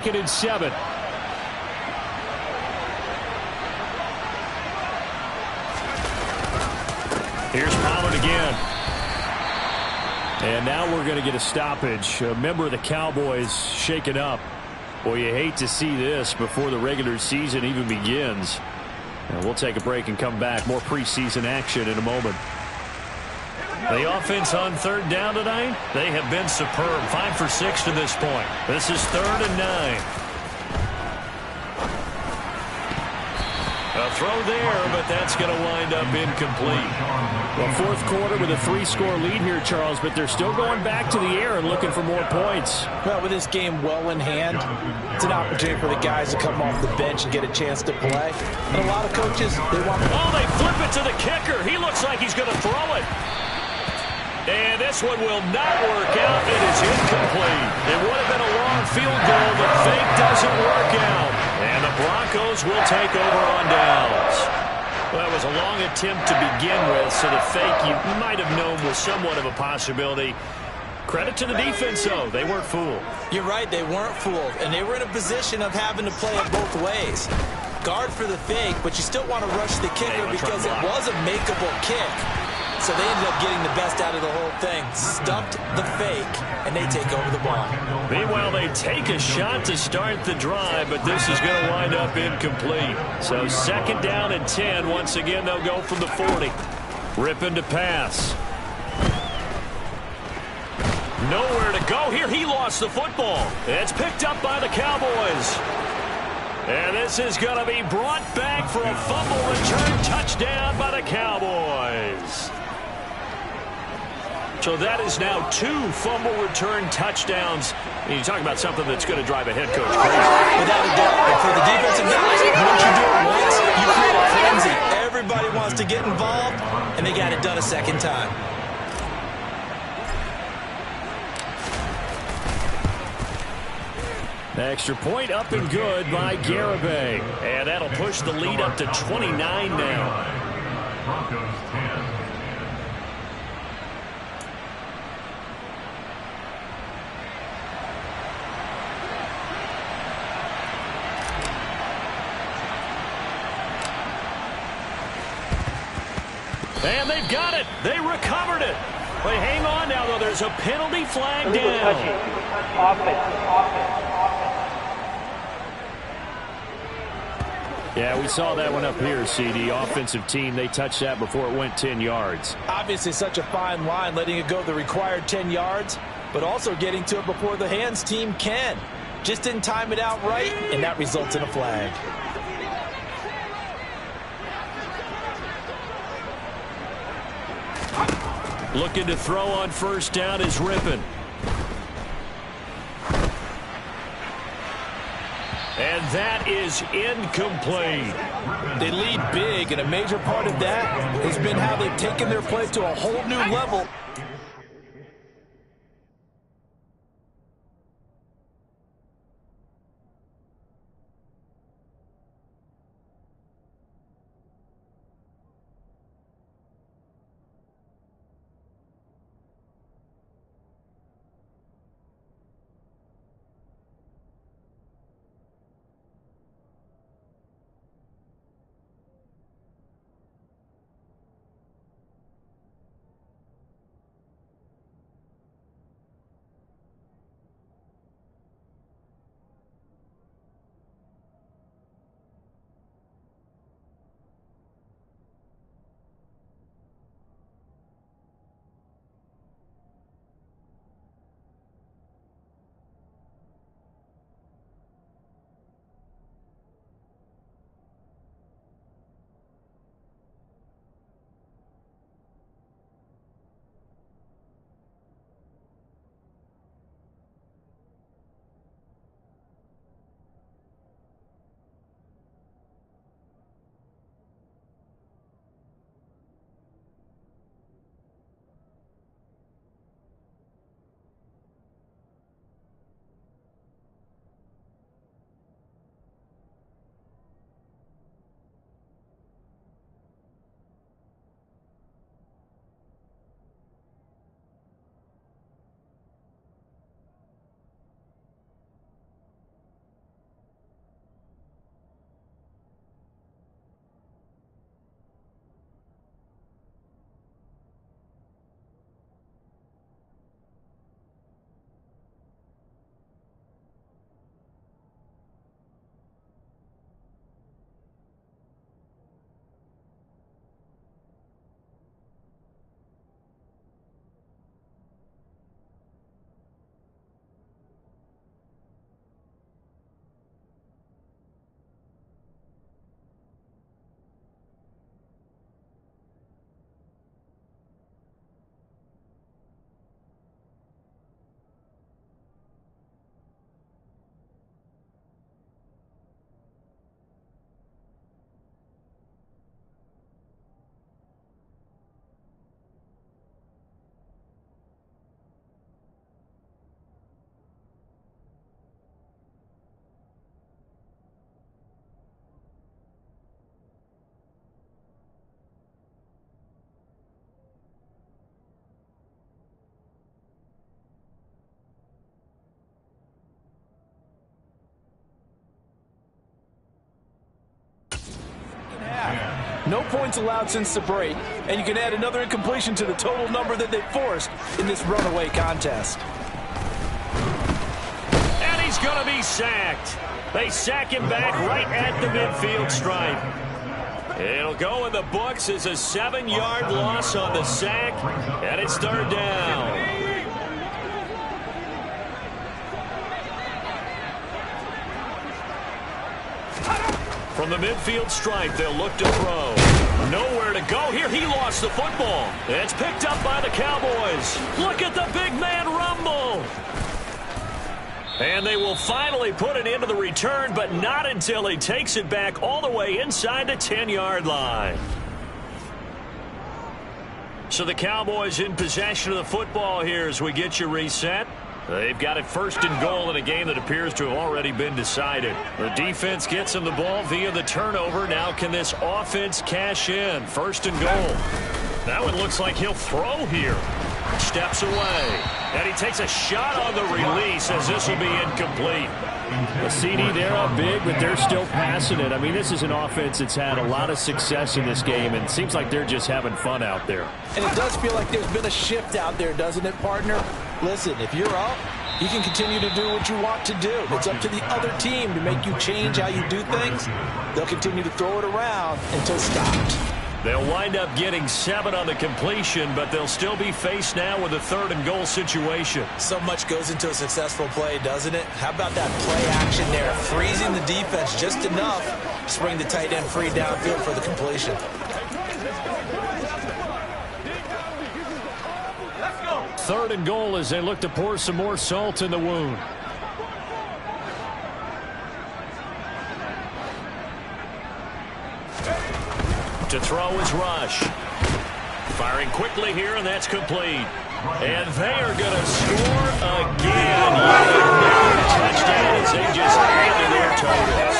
Second and 7. Here's Pollard again. And now we're going to get a stoppage. A member of the Cowboys shaken up. Boy, you hate to see this before the regular season even begins. And we'll take a break and come back. More preseason action in a moment. The offense on third down tonight, they have been superb. 5 for 6 to this point. This is 3rd and 9. A throw there, but that's going to wind up incomplete. Well, fourth quarter with a 3-score lead here, Charles, but they're still going back to the air and looking for more points. Well, with this game well in hand, it's an opportunity for the guys to come off the bench and get a chance to play. And a lot of coaches, they want... Oh, they flip it to the kicker. He looks like he's going to throw it. And this one will not work out. It is incomplete. It would have been a long field goal, but fake doesn't work out. And the Broncos will take over on downs. Well, that was a long attempt to begin with, so the fake you might have known was somewhat of a possibility. Credit to the defense, though. They weren't fooled. You're right, they weren't fooled. And they were in a position of having to play it both ways. Guard for the fake, but you still want to rush the kicker because it was a makeable kick. So they ended up getting the best out of the whole thing. Stumped the fake, and they take over the ball. Meanwhile, they take a shot to start the drive, but this is going to wind up incomplete. So 2nd down and 10. Once again, they'll go from the 40. Ripping to pass. Nowhere to go here. He lost the football. It's picked up by the Cowboys. And this is going to be brought back for a fumble return touchdown by the Cowboys. So that is now 2 fumble return touchdowns. And you talk about something that's going to drive a head coach crazy. Without a doubt. And for the defensive guys, once you do it once, you create a frenzy. Everybody wants to get involved, and they got it done a second time. Extra point up and good by Garibay. And that'll push the lead up to 29 now. Broncos 10. And they've got it. They recovered it. They hang on now, though. There's a penalty flag down. Yeah, we saw that one up here, CD. Offensive team, they touched that before it went 10 yards. Obviously such a fine line, letting it go the required 10 yards, but also getting to it before the hands team can. Just didn't time it out right, and that results in a flag. Looking to throw on first down is Rippon. And that is incomplete. They lead big, and a major part of that has been how they've taken their play to a whole new level. No points allowed since the break, and you can add another incompletion to the total number that they forced in this runaway contest. And he's going to be sacked. They sack him back right at the midfield stripe. It'll go in the books as a 7-yard loss on the sack, and it's third down. From the midfield stripe, they'll look to throw. Nowhere to go here. He lost the football. It's picked up by the Cowboys. Look at the big man rumble. And they will finally put it into the return, but not until he takes it back all the way inside the 10-yard line. So the Cowboys in possession of the football here as we get you reset. They've got it first and goal in a game that appears to have already been decided. The defense gets him the ball via the turnover. Now can this offense cash in? First and goal. That one looks like he'll throw here. Steps away. And he takes a shot on the release as this will be incomplete. A CD, they're up big, but they're still passing it. I mean, this is an offense that's had a lot of success in this game, and it seems like they're just having fun out there. And it does feel like there's been a shift out there, doesn't it, partner? Listen, if you're up, you can continue to do what you want to do. It's up to the other team to make you change how you do things. They'll continue to throw it around until stopped. They'll wind up getting 7 on the completion, but they'll still be faced now with a third and goal situation. So much goes into a successful play, doesn't it? How about that play action there? Freezing the defense just enough to bring the tight end free downfield for the completion. Third and goal as they look to pour some more salt in the wound. To throw is Rush. Firing quickly here, and that's complete. And they are going to score again. Touchdown as they just handle their totals.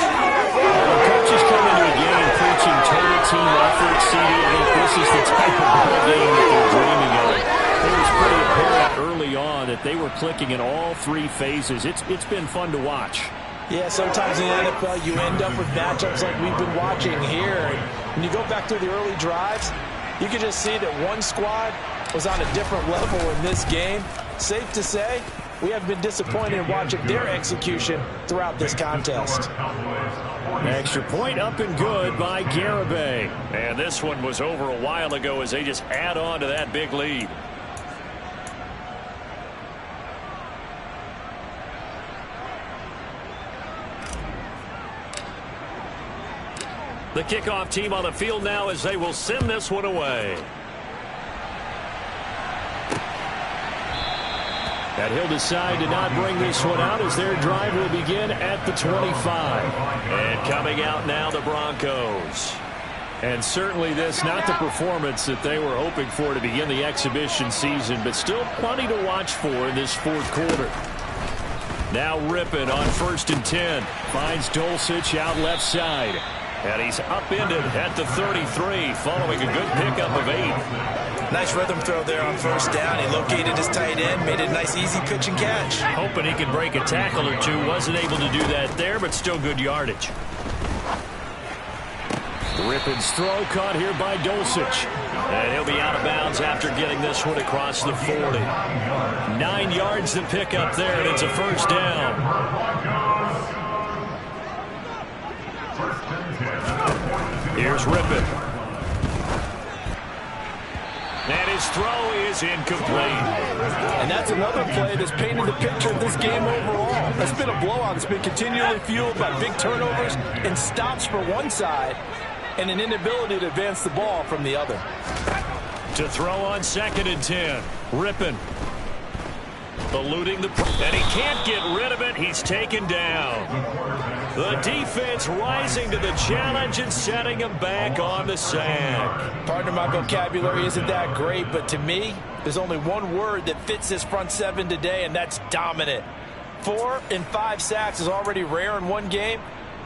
The coaches come into a game preaching total team effort. CD, I think this is the type of ball game that they're dreaming of. It was pretty apparent early on that they were clicking in all 3 phases. It's been fun to watch. Yeah, sometimes in the NFL you end up with matchups like we've been watching here. And when you go back through the early drives, you can just see that one squad was on a different level in this game. Safe to say, we have been disappointed in watching their execution throughout this contest. Extra point up and good by Garibay. And this one was over a while ago as they just add on to that big lead. The kickoff team on the field now as they will send this one away. And he'll decide to not bring this one out as their drive will begin at the 25. And coming out now, the Broncos. And certainly this, not the performance that they were hoping for to begin the exhibition season, but still plenty to watch for in this fourth quarter. Now Rippon on 1st and 10. Finds Dulcich out left side. And he's upended at the 33 following a good pickup of 8. Nice rhythm throw there on 1st down. He located his tight end, made a nice easy pitch and catch. Hoping he could break a tackle or two. Wasn't able to do that there, but still good yardage. Rippon's throw caught here by Dulcich. And he'll be out of bounds after getting this one across the 40. 9 yards to pick up there, and it's a 1st down. Here's Rippon. And his throw is incomplete. And that's another play that's painted the picture of this game overall. That's been a blowout. It's been continually fueled by big turnovers and stops for one side and an inability to advance the ball from the other. To throw on 2nd and 10. Rippon. Eluding the... And he can't get rid of it. He's taken down. The defense rising to the challenge and setting him back on the sack. Partner, my vocabulary isn't that great, but to me, there's only one word that fits this front 7 today, and that's dominant. 4 and 5 sacks is already rare in one game.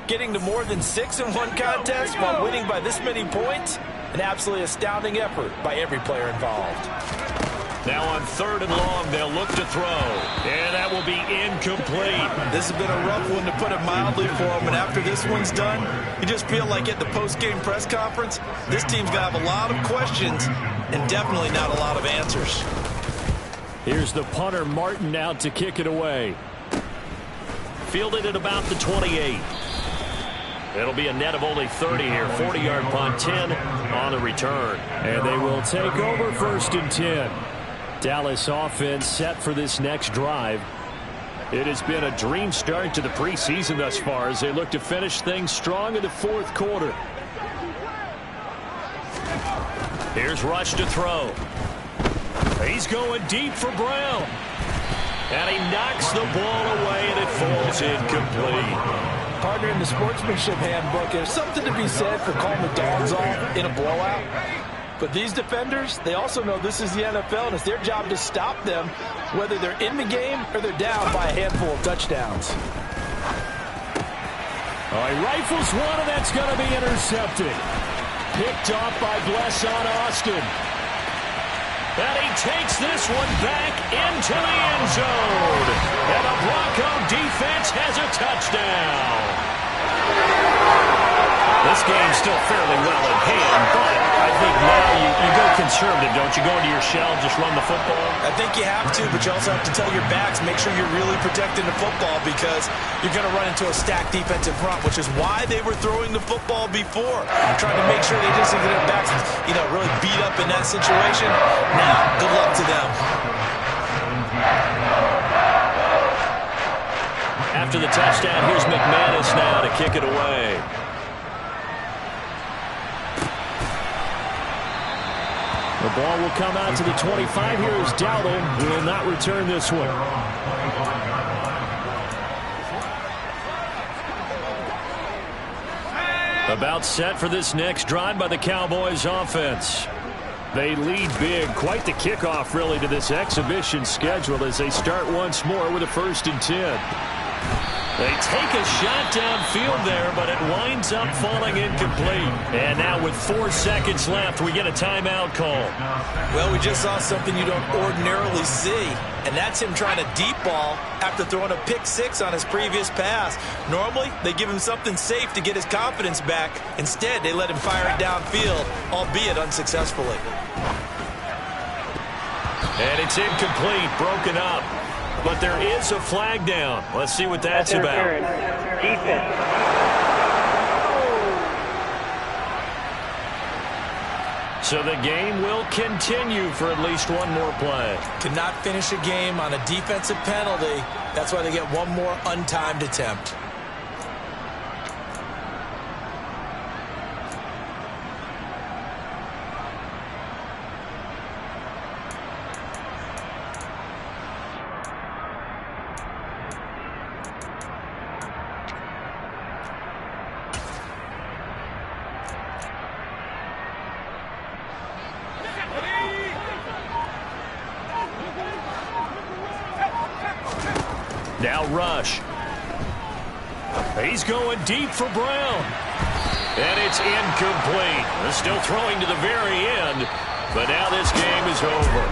Getting to more than 6 in one contest while winning by this many points, an absolutely astounding effort by every player involved. Now on 3rd and long, they'll look to throw. And that will be incomplete. This has been a rough one, to put it mildly, for him. And after this one's done, you just feel like at the post-game press conference, this team's going to have a lot of questions and definitely not a lot of answers. Here's the punter, Martin, out to kick it away. Fielded at about the 28. It'll be a net of only 30 here. 40-yard punt, 10 on the return. And they will take over 1st and 10. Dallas offense set for this next drive. It has been a dream start to the preseason thus far as they look to finish things strong in the 4th quarter. Here's Rush to throw. He's going deep for Brown. And he knocks the ball away, and it falls incomplete. Partner, in the sportsmanship handbook, there's something to be said for calling the dogs off in a blowout. But these defenders, they also know this is the NFL, and it's their job to stop them, whether they're in the game or they're down by a handful of touchdowns. All right, rifles one, and that's going to be intercepted. Picked off by Bless on Austin. And he takes this one back into the end zone. And the Bronco defense has a touchdown. This game's still fairly well in hand, but I think now you go conservative, don't you? Go into your shell, just run the football? I think you have to, but you also have to tell your backs, make sure you're really protecting the football, because you're going to run into a stacked defensive front, which is why they were throwing the football before, trying to make sure they just get their backs, really beat up in that situation. Now, good luck to them. After the touchdown, here's McManus now to kick it away. The ball will come out to the 25. Here is Dowdle. Will not return this one. About set for this next drive by the Cowboys offense. They lead big. Quite the kickoff, really, to this exhibition schedule as they start once more with a 1st and 10. They take a shot downfield there, but it winds up falling incomplete. And now with 4 seconds left, we get a timeout call. Well, we just saw something you don't ordinarily see, and that's him trying to deep ball after throwing a pick 6 on his previous pass. Normally, they give him something safe to get his confidence back. Instead, they let him fire it downfield, albeit unsuccessfully. And it's incomplete, broken up. But there is a flag down. Let's see what that's about. Defense. So the game will continue for at least one more play. Cannot finish a game on a defensive penalty. That's why they get one more untimed attempt. Now Rush. He's going deep for Brown. And it's incomplete. They're still throwing to the very end. But now this game is over.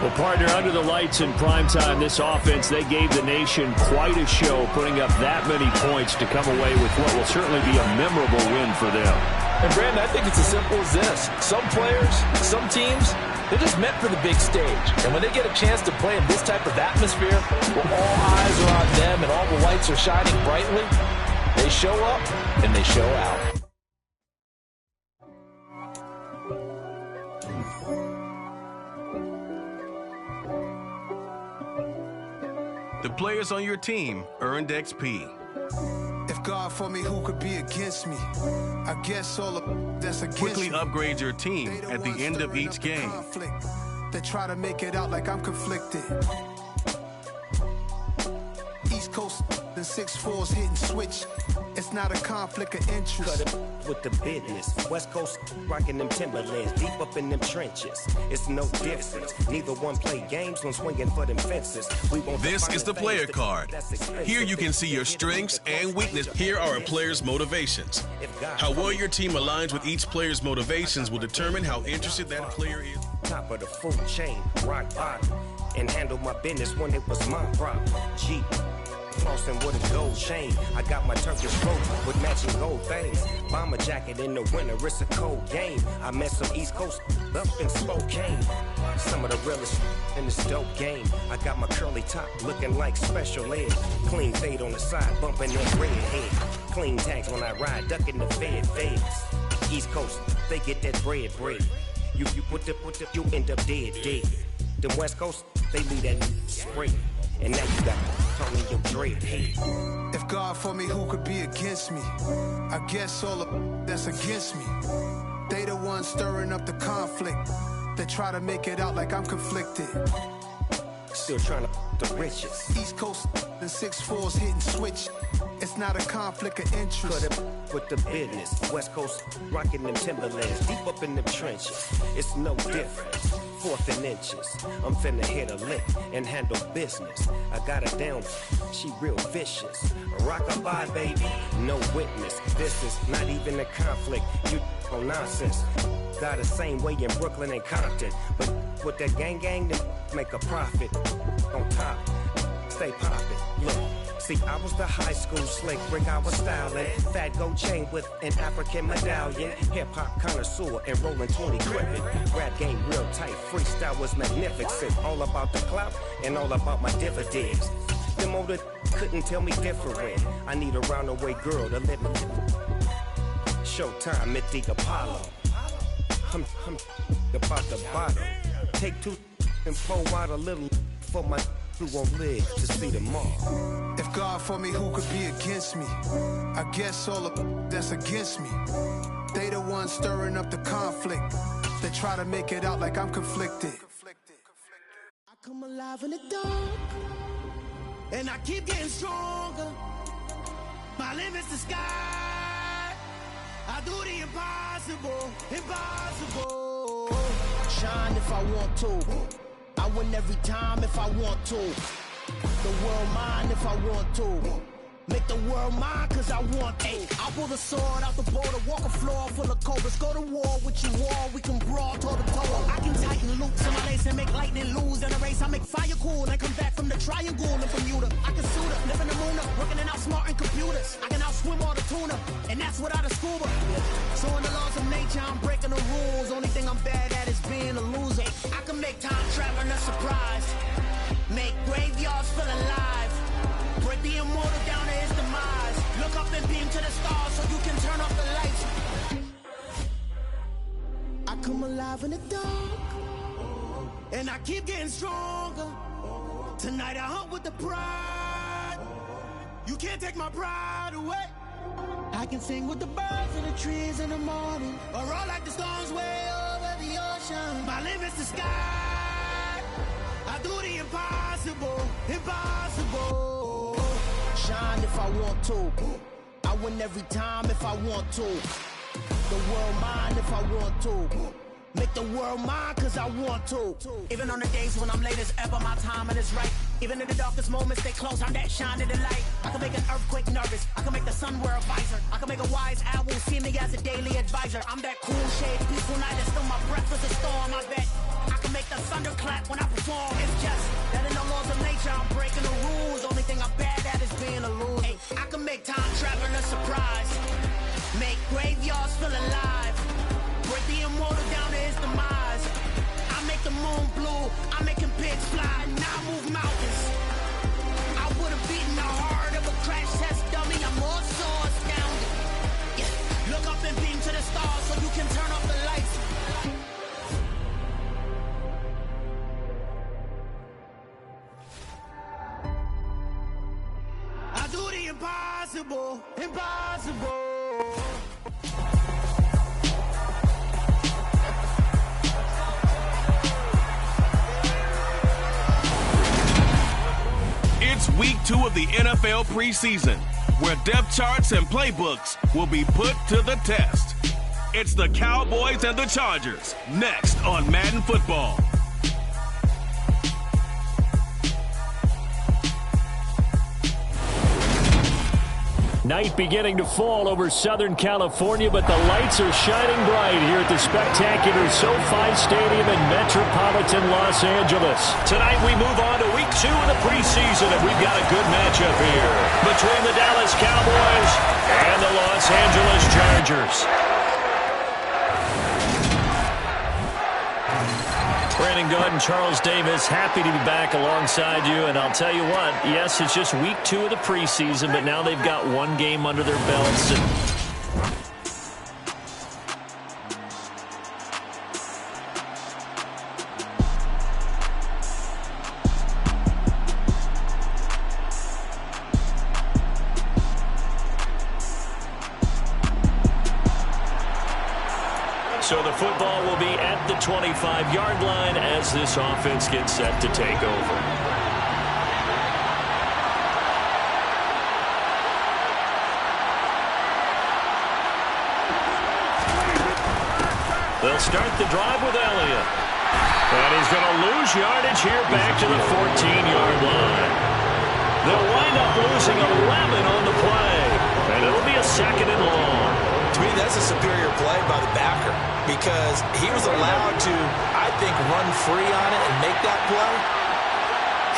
Well, partner, under the lights in primetime, this offense, they gave the nation quite a show, putting up that many points to come away with what will certainly be a memorable win for them. And, Brandon, I think it's as simple as this. Some players, some teams, they're just meant for the big stage. And when they get a chance to play in this type of atmosphere, where all eyes are on them and all the lights are shining brightly, they show up and they show out. The players on your team earned XP. If God for me, who could be against me? I guess all of that's against Quickly me. upgrade your team at the end of each game. Conflict. They try to make it out like I'm conflicted. East Coast, the 6'4s hitting switch. It's not a conflict of interest. Cut it with the business. West Coast rocking them Timberlands, deep up in them trenches. It's no difference. Neither one play games when swinging for them fences. This is the player card. Here you can see your strengths and weaknesses. Here are a player's motivations. How well your team aligns with each player's motivations will determine how interested that player is. top of the food chain, rock bottom, and handle my business when it was my problem. Jeep, flossing with a gold chain. I got my Turkish rope with matching gold things. Bomber jacket in the winter, it's a cold game. I met some East Coast up in Spokane. Some of the realest in this dope game. I got my curly top looking like special ed. Clean fade on the side, bumping that red head. Clean tags when I ride, ducking the feds. East Coast, they get that bread. You put the, you end up dead. The West Coast, they leave that spray. And now you got Tony your dread head. If God for me, who could be against me? I guess all of that's against me. They the ones stirring up the conflict. They try to make it out like I'm conflicted. Still trying to the riches. East Coast and 6'4s hitting switch. It's not a conflict of interest. Cut up with the business. West Coast rocking them Timberlands. Deep up in them trenches. It's no difference. 4th and inches. I'm finna hit a lick and handle business. I got her down. She real vicious. Rock-a-bye, baby. No witness. This is not even a conflict. You on nonsense. Got the same way in Brooklyn and Compton. But with that gang, then make a profit. On top, stay poppin'. Look, see, I was the high school slick brick, I was styling. Fat gold chain with an African medallion. Hip-hop connoisseur and rolling 20 crippin'. Rap game real tight, freestyle was magnificent. All about the clout and all about my dividends. Them older couldn't tell me different. I need a roundaway girl to let me. Showtime at the Apollo. I'm about the bottom. Take 2 and pour out a little for my who won't live to see tomorrow. If God for me, who could be against me? I guess all of that's against me. They the ones stirring up the conflict. They try to make it out like I'm conflicted. I come alive in the dark, and I keep getting stronger. My limit's the sky. I do the impossible. Shine if I want to. I win every time if I want to. The world mine if I want to. Make the world mine cause I want to. I pull the sword out the border, walk a floor full of cobras. Go to war with you all, we can brawl toe to toe. I can tighten loops in my lace and make lightning lose in a race. I make fire cool and come back from the triangle in Bermuda. I can suit up, live in the moon up, working and outsmarting computers. I can outswim all the tuna, and that's without a scuba. So in the laws of nature, I'm breaking the rules. Only thing I'm bad at is being a loser. I can make time traveling a surprise. Make graveyards feel alive. Break the immortal down to his demise. Look up and beam to the stars so you can turn off the lights. I come alive in the dark, and I keep getting stronger. Tonight I hunt with the pride. You can't take my pride away. I can sing with the birds and the trees in the morning, or roll like the storms way over the ocean. My limit's the sky. I do the impossible. Shine if I want to. I win every time if I want to. The world mine if I want to. Make the world mine cause I want to. Even on the days when I'm late as ever, my timing is right. Even in the darkest moments, stay close, I'm that shining the light. I can make an earthquake nervous, I can make the sun wear a visor. I can make a wise owl see me as a daily advisor. I'm that cool shade, peaceful night, and still my breath is a storm, I bet. I can make the thunder clap when I perform. It's just that in the laws of nature, I'm breaking the rules. Only thing I'm bad at is being a loser. Hey, I can make time traveling a surprise. Make graveyards feel alive. Break the immortal down to his demise. I make the moon blue. I'm making pigs fly. Now I move mountains. I would have beaten the heart of a crash test dummy. I'm more so astounded. Yeah. Look up and beam to the stars so you can turn off the lights. I do the impossible. It's week 2 of the NFL preseason, where depth charts and playbooks will be put to the test. It's the Cowboys and the Chargers, next on Madden Football. Night beginning to fall over Southern California, but the lights are shining bright here at the spectacular SoFi Stadium in metropolitan Los Angeles. Tonight we move on to week 2 of the preseason, and we've got a good matchup here between the Dallas Cowboys and the Los Angeles Chargers. Brandon Gaud and Charles Davis, happy to be back alongside you. And I'll tell you what, yes, it's just week 2 of the preseason, but now they've got one game under their belts. So the football will be at the 25-yard line as this offense gets set to take over. They'll start the drive with Elliott. And he's going to lose yardage here back to the 14-yard line. They'll wind up losing 11 on the play. And it'll be a 2nd and long. To me, that's a superior play by the backer because he was allowed to, I think, run free on it and make that play.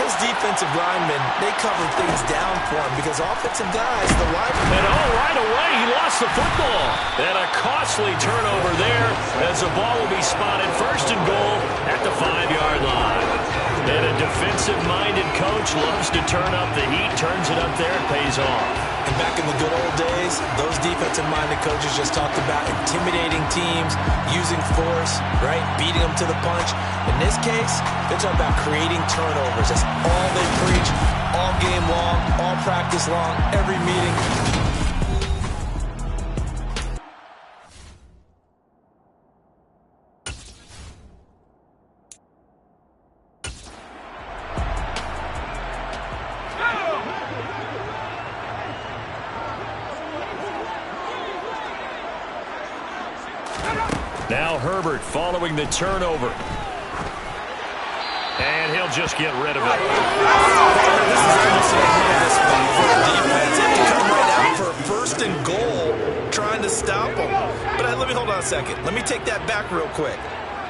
His defensive linemen, they covered things down for him because offensive guys, the linemen. And right away, he lost the football. And a costly turnover there as the ball will be spotted 1st and goal at the 5-yard line. And a defensive-minded coach loves to turn up the heat, turns it up there, and pays off. And back in the good old days, those defensive-minded coaches just talked about intimidating teams, using force, right, beating them to the punch. In this case, they're talking about creating turnovers. That's all they preach, all game long, all practice long, every meeting. Now Herbert following the turnover. And he'll just get rid of it. This is almost a horrendous spot for the defense. They come right out for a 1st and goal, trying to stop them. But let me hold on a second. Let me take that back real quick.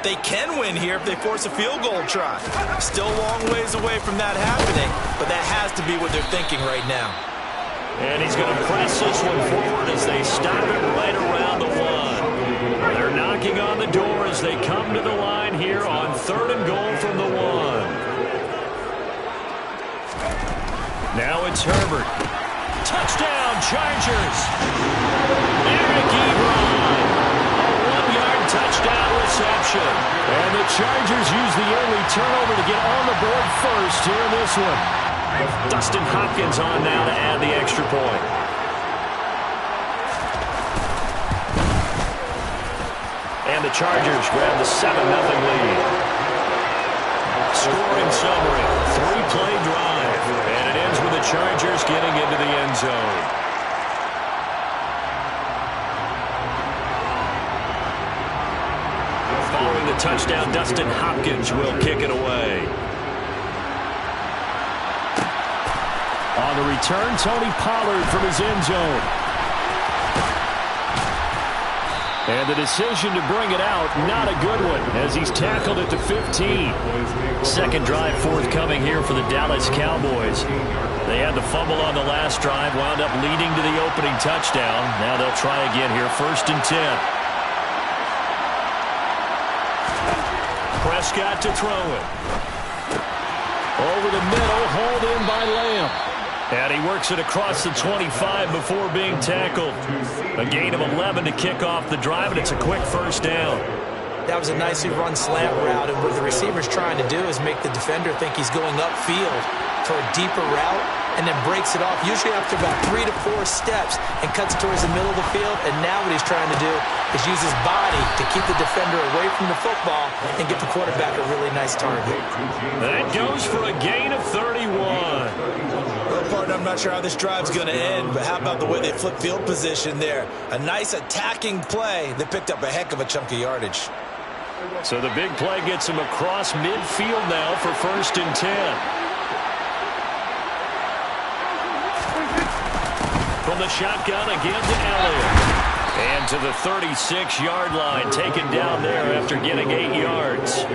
They can win here if they force a field goal try. Still a long ways away from that happening, but that has to be what they're thinking right now. And he's going to press this one forward as they stop it right around the 1. They're knocking on the door as they come to the line here on 3rd and goal from the 1. Now it's Herbert. Touchdown, Chargers. Eric Ebron. A 1-yard touchdown reception. And the Chargers use the early turnover to get on the board first here in this one. Dustin Hopkins on now to add the extra point. And the Chargers grab the 7-0 lead. Scoring summary, 3-play drive. And it ends with the Chargers getting into the end zone. Following the touchdown, Dustin Hopkins will kick it away. On the return, Tony Pollard from his end zone. And the decision to bring it out, not a good one, as he's tackled at the 15. 2nd drive forthcoming here for the Dallas Cowboys. They had the fumble on the last drive, wound up leading to the opening touchdown. Now they'll try again here, 1st and 10. Prescott to throw it. Over the middle, hauled in by Lamb. And he works it across the 25 before being tackled. A gain of 11 to kick off the drive, and it's a quick 1st down. That was a nicely run slant route, and what the receiver's trying to do is make the defender think he's going upfield for a deeper route, and then breaks it off, usually after about 3 to 4 steps, and cuts towards the middle of the field. And now what he's trying to do is use his body to keep the defender away from the football and get the quarterback a really nice target. That goes for a gain of 31. Well, partner, I'm not sure how this drive's going to end, but how about the way they flip field position there? A nice attacking play that picked up a heck of a chunk of yardage. So the big play gets him across midfield now for 1st and 10. From the shotgun again to Elliott. And to the 36-yard line, taken down there after getting 8 yards.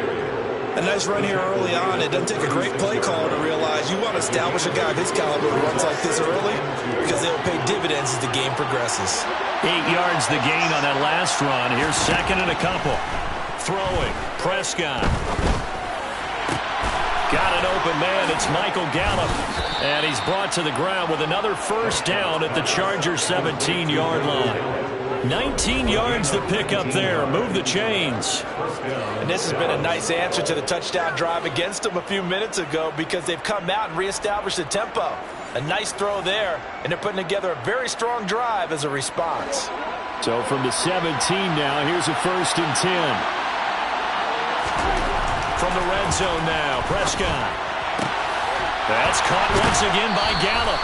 A nice run here early on. It doesn't take a great play caller to realize you want to establish a guy of his caliber who runs like this early because they'll pay dividends as the game progresses. 8 yards the gain on that last run. Here's second and a couple. Throwing. Prescott. Got an open man. It's Michael Gallup. And he's brought to the ground with another first down at the Chargers' 17-yard line. 19 yards to pick up there. Move the chains. And this has been a nice answer to the touchdown drive against them a few minutes ago because they've come out and reestablished the tempo. A nice throw there, and they're putting together a very strong drive as a response. So from the 17 now, here's a 1st and 10. From the red zone now, Prescott. That's caught once again by Gallup.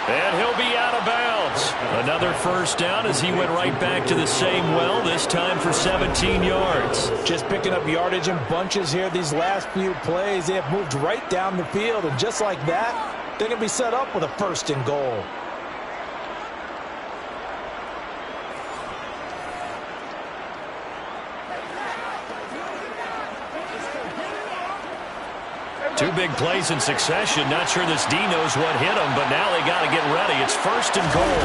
And he'll be out of bounds. Another first down as he went right back to the same well, this time for 17 yards. Just picking up yardage in bunches here these last few plays. They have moved right down the field, and just like that, they're going to be set up with a 1st and goal. Two big plays in succession. Not sure this D knows what hit him, but now they got to get ready. It's 1st and goal.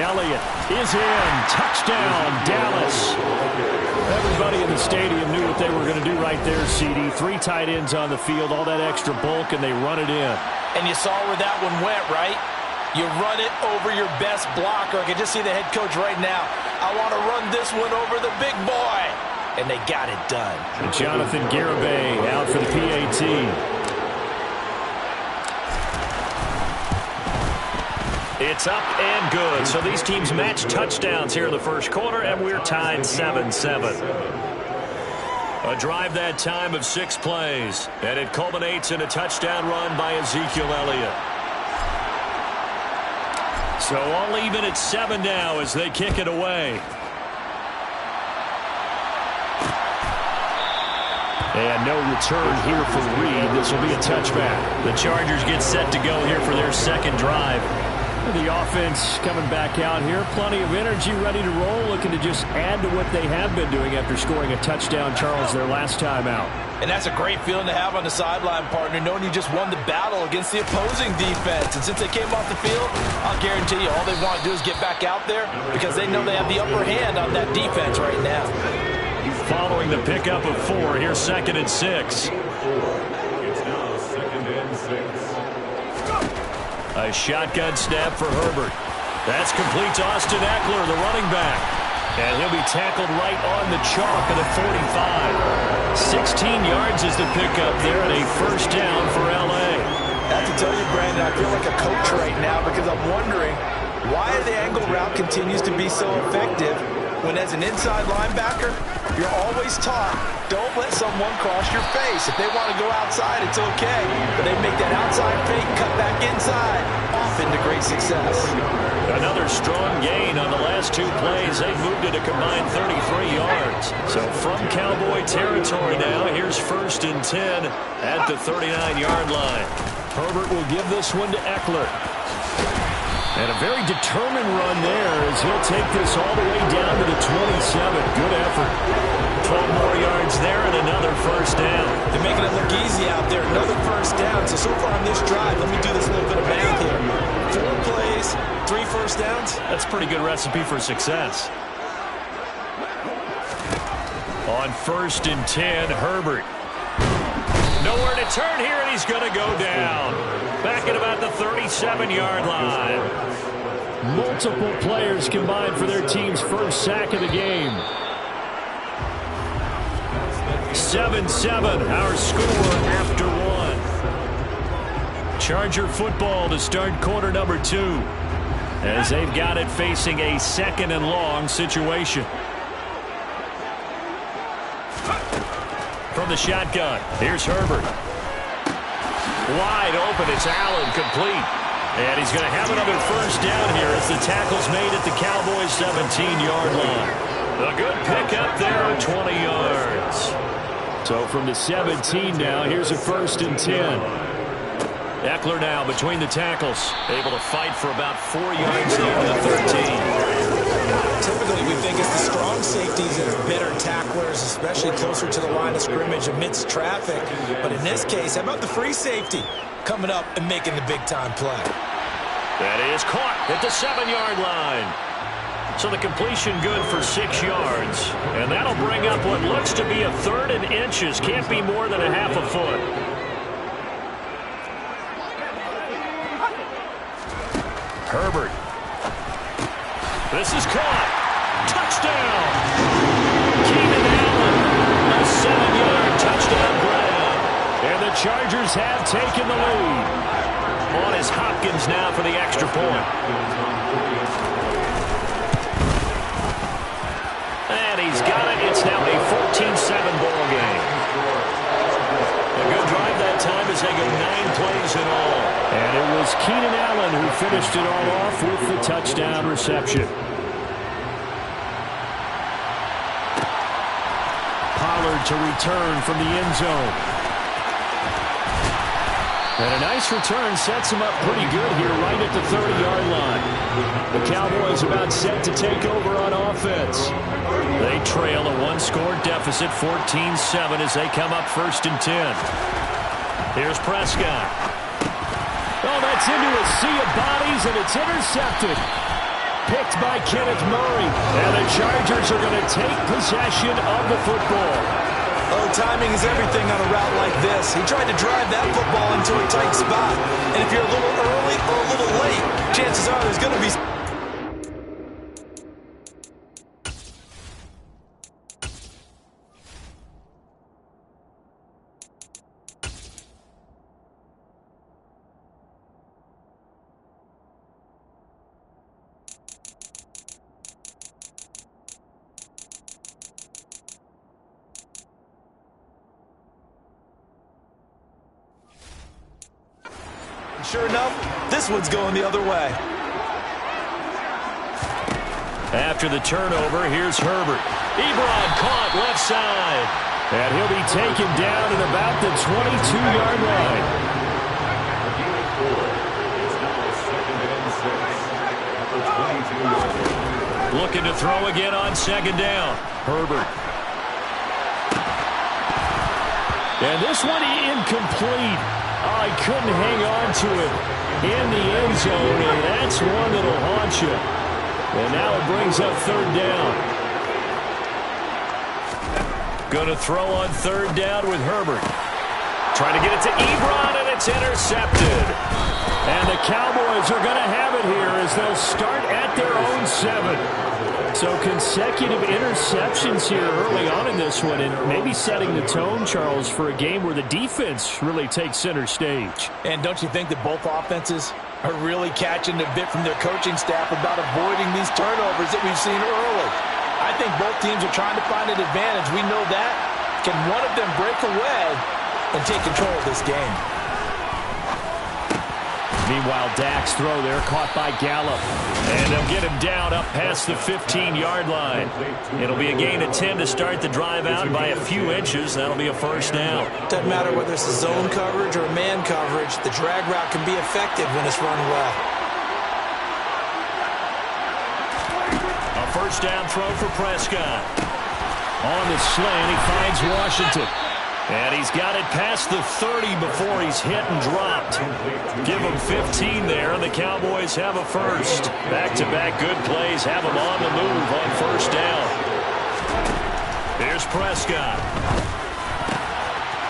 Elliott is in. Touchdown, Dallas. Everybody in the stadium knew what they were going to do right there, CD. 3 tight ends on the field, all that extra bulk, and they run it in. And you saw where that one went, right? You run it over your best blocker. I can just see the head coach right now. I want to run this one over the big boy. And they got it done. And Jonathan Garibay out for the PAT. It's up and good. So these teams match touchdowns here in the first quarter, and we're tied 7-7. A drive that time of 6 plays, and it culminates in a touchdown run by Ezekiel Elliott. So all even at 7 now as they kick it away. And no return here for Reed. This will be a touchback. The Chargers get set to go here for their second drive. The offense coming back out here. Plenty of energy, ready to roll, looking to just add to what they have been doing after scoring a touchdown, Charles, their last time out. And that's a great feeling to have on the sideline, partner, knowing you just won the battle against the opposing defense. And since they came off the field, I'll guarantee you all they want to do is get back out there because they know they have the upper hand on that defense right now. Following the pickup of 4, here's 2nd and 6. A shotgun snap for Herbert. That's complete to Austin Eckler, the running back. And he'll be tackled right on the chalk at the 45. 16 yards is the pickup there, and a first down for L.A. I have to tell you, Brandon, I feel like a coach right now because I'm wondering why the angle route continues to be so effective when as an inside linebacker, you're always taught, don't let someone cross your face. If they want to go outside, it's okay. But they make that outside fake, cut back inside, off into great success. Another strong gain on the last 2 plays. They've moved it a combined 33 yards. So from Cowboy territory now, here's 1st and 10 at the 39-yard line. Herbert will give this one to Eckler. And a very determined run there as he'll take this all the way down to the 27. Good effort. 12 more yards there and another first down. They're making it look easy out there. Another first down. So far on this drive, let me do this little bit of math here. 4 plays, 3 first downs. That's a pretty good recipe for success. On 1st and 10, Herbert. Nowhere to turn here, and he's going to go down. Back at about the 37-yard line. Multiple players combined for their team's first sack of the game. 7-7, our score after 1. Charger football to start quarter number 2. As they've got it facing a 2nd and long situation. From the shotgun, here's Herbert. Wide open, it's Allen, complete. And he's going to have another first down here as the tackle's made at the Cowboys' 17-yard line. A good pickup there at 20 yards. So from the 17 now, here's a 1st and 10. Eckler now between the tackles. Able to fight for about 4 yards there to the 13. Typically, we think it's the strong safeties and better tacklers, especially closer to the line of scrimmage amidst traffic. But in this case, how about the free safety coming up and making the big-time play? That is caught at the 7-yard line. So the completion good for 6 yards. And that'll bring up what looks to be a 3rd and inches. Can't be more than a half a foot. Herbert. This is caught. Touchdown. Keenan Allen. A 7-yard touchdown grab. And the Chargers have taken the lead. On is Hopkins now for the extra point. And he's got it. It's now a 14-7 ball game. A good drive that time as they go 9 plays in all. And it was Keenan Allen who finished it all off with the touchdown reception. Pollard to return from the end zone. And a nice return sets him up pretty good here right at the 30-yard line. The Cowboys about set to take over on offense. They trail a 1-score deficit, 14-7 as they come up 1st and 10. Here's Prescott. Oh, that's into a sea of bodies, and it's intercepted. Picked by Kenneth Murray. And the Chargers are going to take possession of the football. Oh, timing is everything on a route like this. He tried to drive that football into a tight spot. And if you're a little early or a little late, chances are there's going to be... Sure enough, this one's going the other way. After the turnover, here's Herbert. Ebron caught left side. And he'll be taken down at about the 22-yard line. Looking to throw again on 2nd down. Herbert. And this one incomplete. Oh, he couldn't hang on to it in the end zone, and that's one that'll haunt you. And now it brings up 3rd down. Going to throw on 3rd down with Herbert. Trying to get it to Ebron, and it's intercepted. And the Cowboys are going to have it here as they'll start at their own 7. So consecutive interceptions here early on in this one, and maybe setting the tone, Charles, for a game where the defense really takes center stage. And don't you think that both offenses are really catching a bit from their coaching staff about avoiding these turnovers that we've seen early? I think both teams are trying to find an advantage. We know that. Can one of them break away and take control of this game? Meanwhile, Dak's throw there caught by Gallup. And they'll get him down up past the 15-yard line. It'll be a gain of 10 to start the drive out by a few inches. That'll be a 1st down. Doesn't matter whether it's a zone coverage or a man coverage. The drag route can be effective when it's run well. A 1st down throw for Prescott. On the slant, he finds Washington. And he's got it past the 30 before he's hit and dropped. Give him 15 there, and the Cowboys have a 1st. Back-to-back good plays have them on the move on 1st down. Here's Prescott.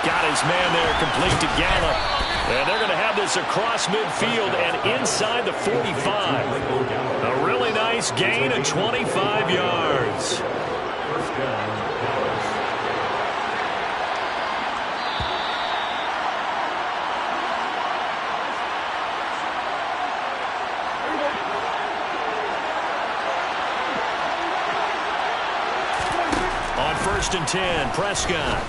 Got his man there, complete to Gallup. And they're going to have this across midfield and inside the 45. A really nice gain of 25 yards. On 1st and 10, Prescott.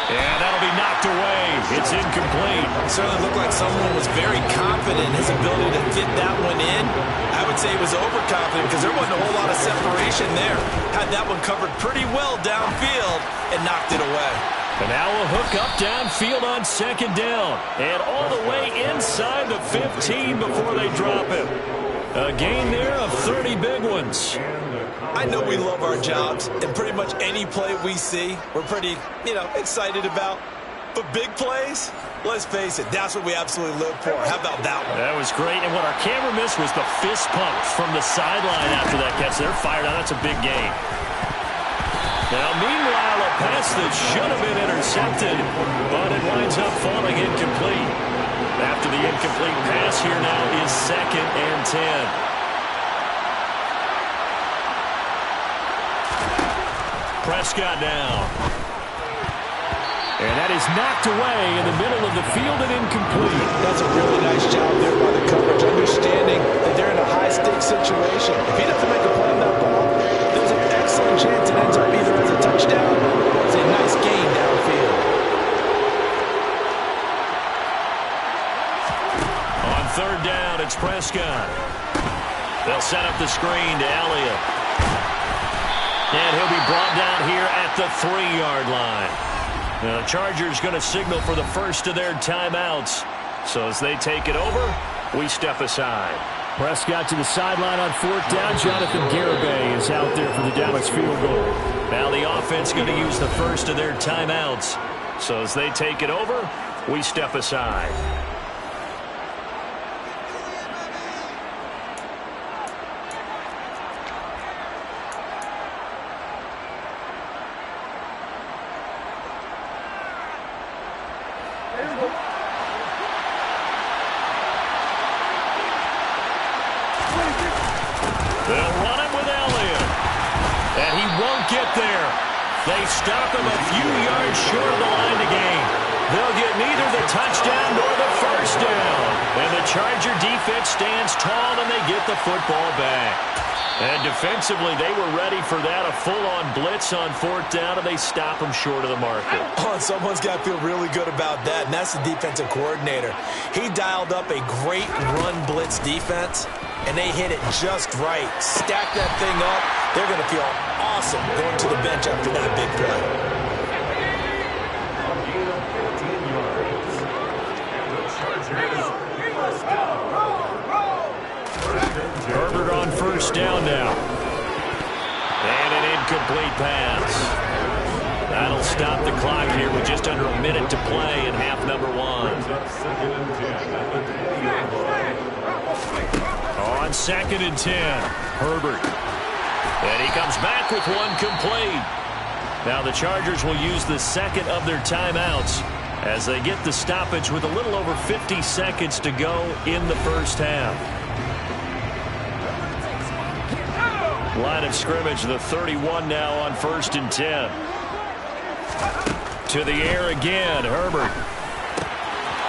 And that'll be knocked away. It's incomplete. It certainly looked like someone was very confident in his ability to fit that one in. I would say he was overconfident because there wasn't a whole lot of separation there. Had that one covered pretty well downfield and knocked it away. And now a hook up downfield on second down. And all the way inside the 15 before they drop him. A gain there of 30 big ones. I know we love our jobs, and pretty much any play we see, we're pretty, excited about. But big plays, let's face it, that's what we absolutely live for. How about that one? That was great, and what our camera missed was the fist pump from the sideline after that catch. They're fired on. That's a big gain. Now, meanwhile, a pass that should have been intercepted, but it winds up falling incomplete. After the incomplete pass, here now is 2nd and 10. Prescott now. And that is knocked away in the middle of the field and incomplete. That's a really nice job there by the coverage, understanding that they're in a high-stakes situation. If he doesn't make a play on that ball, there's an excellent chance it ends up either as a touchdown or as a nice gain downfield. On 3rd down, it's Prescott. They'll set up the screen to Elliott. And he'll be brought down here at the 3-yard line. Now, the Chargers going to signal for the first of their timeouts. So as they take it over, we step aside. Prescott to the sideline on 4th down. Jonathan Garibay is out there for the Dallas field goal. Now the offense going to use the first of their timeouts. So as they take it over, we step aside. They'll run it with Elliott. And he won't get there. They stop him a few yards short of the line to gain. They'll get neither the touchdown nor the first down. And the Charger defense stands tall and they get the football back. And defensively, they were ready for that. A full-on blitz on 4th down, and they stop him short of the marker. Oh, and someone's got to feel really good about that, and that's the defensive coordinator. He dialed up a great run blitz defense, and they hit it just right. Stack that thing up. They're going to feel awesome going to the bench after that big play. Herbert on 1st down now. And an incomplete pass. That'll stop the clock here with just under a minute to play in half number 1. On 2nd and 10, Herbert. And he comes back with one complete. Now the Chargers will use the second of their timeouts as they get the stoppage with a little over 50 seconds to go in the first half. Line of scrimmage, the 31 now on 1st and 10. To the air again, Herbert.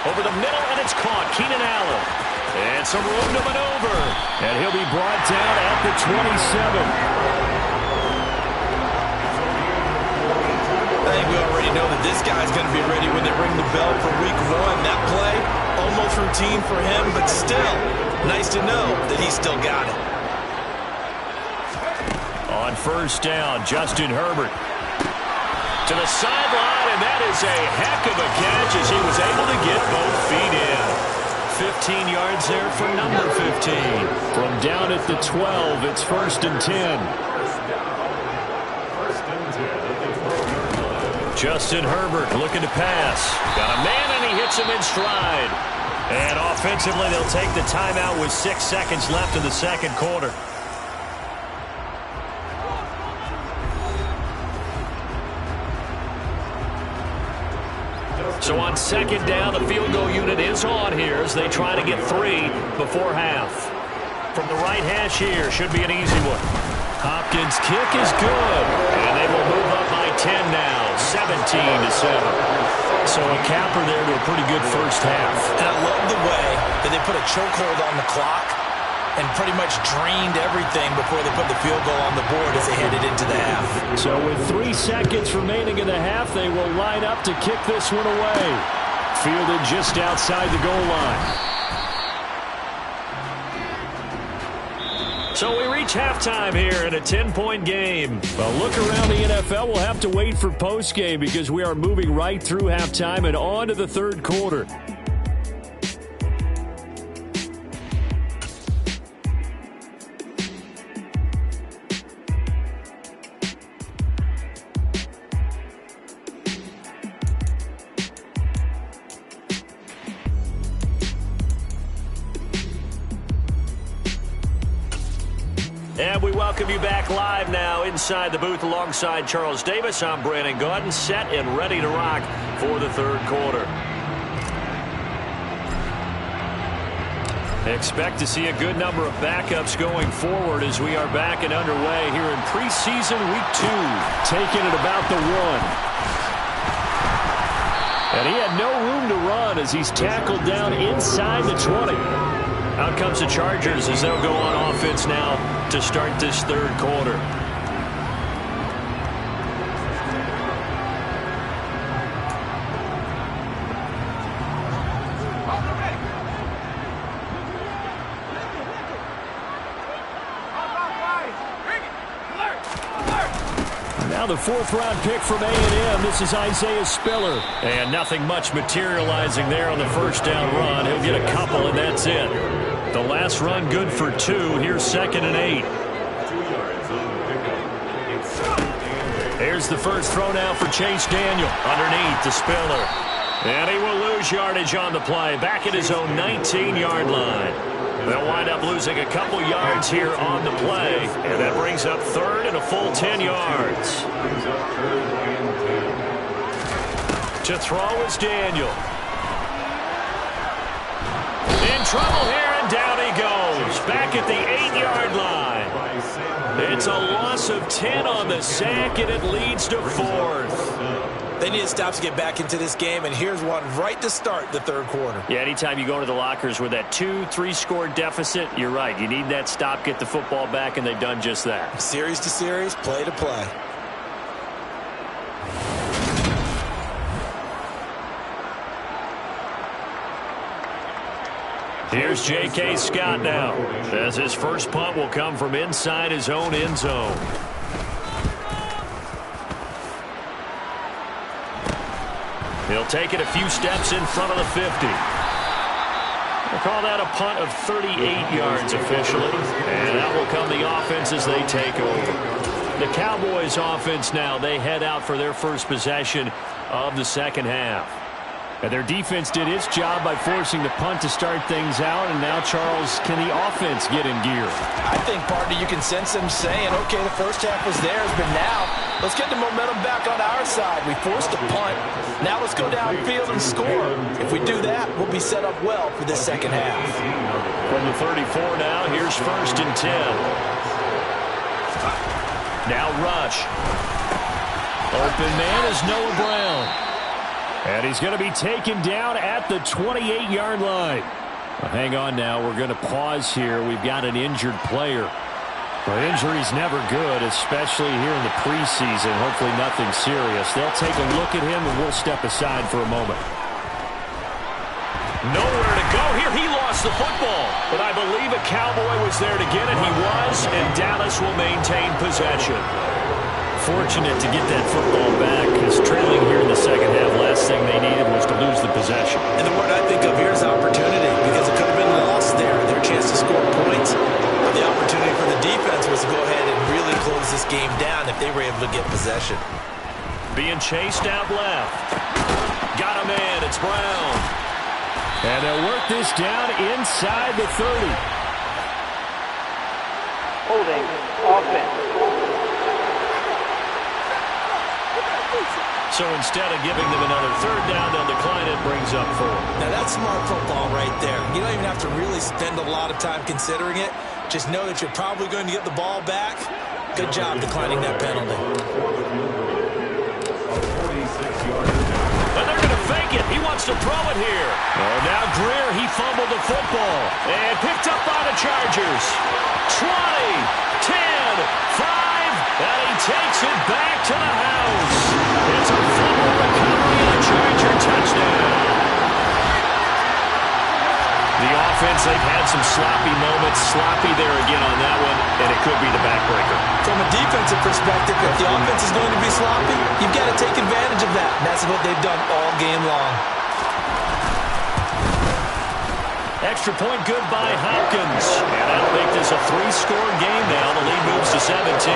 Over the middle, and it's caught. Keenan Allen. And some room to maneuver. And he'll be brought down at the 27. I think we already know that this guy's going to be ready when they ring the bell for week 1. That play, almost routine for him, but still, nice to know that he's still got it. On 1st down, Justin Herbert. To the sideline, and that is a heck of a catch as he was able to get both feet in. 15 yards there for number 15. From down at the 12, it's 1st and 10. Justin Herbert looking to pass. Got a man, and he hits him in stride. And offensively, they'll take the timeout with 6 seconds left in the second quarter. So on 2nd down, the field goal unit is on here as they try to get 3 before half. From the right hash here, should be an easy one. Hopkins' kick is good, and they will move up by 10 now, 17-7. So a capper there to a pretty good first half. And I love the way that they put a chokehold on the clock and pretty much drained everything before they put the field goal on the board as they headed into the half. So with 3 seconds remaining in the half, they will line up to kick this one away. Fielded just outside the goal line. So we reach halftime here in a 10-point game. Well, look around the NFL. We'll have to wait for postgame because we are moving right through halftime and on to the third quarter. And we welcome you back live now inside the booth alongside Charles Davis. I'm Brandon Gaudin, set and ready to rock for the third quarter. Expect to see a good number of backups going forward as we are back and underway here in preseason week 2. Taking it about the 1. And he had no room to run as he's tackled down inside the 20. Out comes the Chargers as they'll go on offense now to start this third quarter. Now the 4th-round pick from A&M. This is Isaiah Spiller. And nothing much materializing there on the first down run. He'll get a couple, and that's it. The last run good for 2. Here's 2nd and 8. Here's the first throw now for Chase Daniel. Underneath to Spiller. And he will lose yardage on the play. Back at his own 19-yard line. They'll wind up losing a couple yards here on the play. And that brings up 3rd and a full 10 yards. To throw is Daniel. In trouble here. Down he goes, back at the 8-yard line. It's a loss of 10 on the sack, and it leads to 4th. They need to stop to get back into this game, and here's one right to start the third quarter. Yeah, anytime you go to the lockers with that 2-3 score deficit, you're right. You need that stop, get the football back, and they've done just that. Series to series, play to play. Here's J.K. Scott now, as his first punt will come from inside his own end zone. He'll take it a few steps in front of the 50. We'll call that a punt of 38 yards officially, and that will come the offense as they take over. The Cowboys offense now, they head out for their first possession of the second half. And their defense did its job by forcing the punt to start things out. And now, Charles, can the offense get in gear? I think, partner, you can sense them saying, okay, the first half was theirs, but now let's get the momentum back on our side. We forced a punt. Now let's go downfield and score. If we do that, we'll be set up well for this second half. From the 34 now, here's 1st and 10. Now rush. Open man is Noah Brown. And he's going to be taken down at the 28-yard line. Well, hang on now. We're going to pause here. We've got an injured player. Well, injury's never good, especially here in the preseason. Hopefully nothing serious. They'll take a look at him, and we'll step aside for a moment. Nowhere to go here. He lost the football. But I believe a Cowboy was there to get it. He was, and Dallas will maintain possession. Fortunate to get that football back, because trailing here in the second half, last thing they needed was to lose the possession. And the word I think of here is opportunity, because it could have been lost there. Their chance to score points. But the opportunity for the defense was to go ahead and really close this game down if they were able to get possession. Being chased out left. Got a man. It's Brown. And they'll work this down inside the 30. Holding offense. So instead of giving them another third down, they'll decline it, brings up 4. Now that's smart football right there. You don't even have to really spend a lot of time considering it. Just know that you're probably going to get the ball back. Good job declining that penalty. And they're going to fake it. He wants to throw it here. Oh, now Greer, he fumbled the football. And picked up by the Chargers. 20, 10, 5. And he takes it back to the house. It's a fumble recovery and a Charger touchdown. The offense, they've had some sloppy moments. Sloppy there again on that one. could be the backbreaker. From a defensive perspective, if the offense is going to be sloppy, you've got to take advantage of that. That's what they've done all game long. Extra point good by Hopkins. And that'll make this a 3-score game now. The lead moves to 17.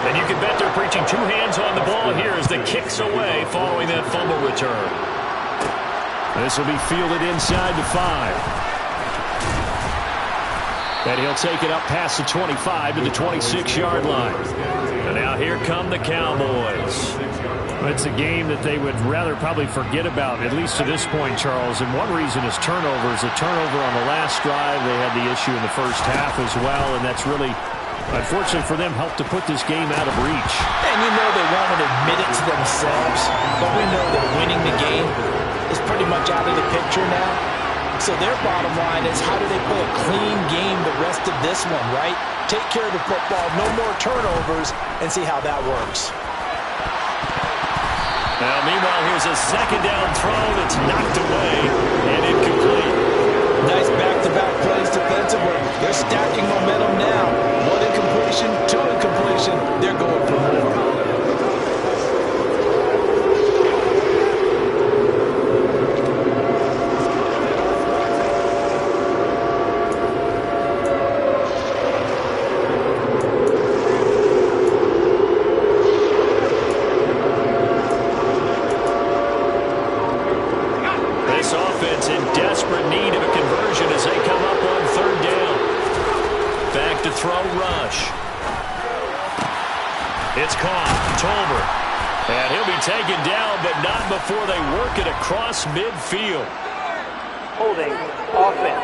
And you can bet they're preaching 2 hands on the ball here as the kick's away following that fumble return. This will be fielded inside the 5. And he'll take it up past the 25 to the 26-yard line. And now here come the Cowboys. It's a game that they would rather probably forget about, at least to this point, Charles. And one reason is turnovers. A turnover on the last drive. They had the issue in the first half as well, and that's really, unfortunately for them, helped to put this game out of reach. And you know they won't admit it to themselves, but we know that winning the game is pretty much out of the picture now. So their bottom line is, how do they play a clean game the rest of this one, right? Take care of the football, no more turnovers, and see how that works. Now, meanwhile, here's a second down throw that's knocked away and incomplete. Nice back-to-back plays defensively. They're stacking momentum now. 1 incompletion, 2 incompletion. They're going for more. And he'll be taken down, but not before they work it across midfield. Holding offense.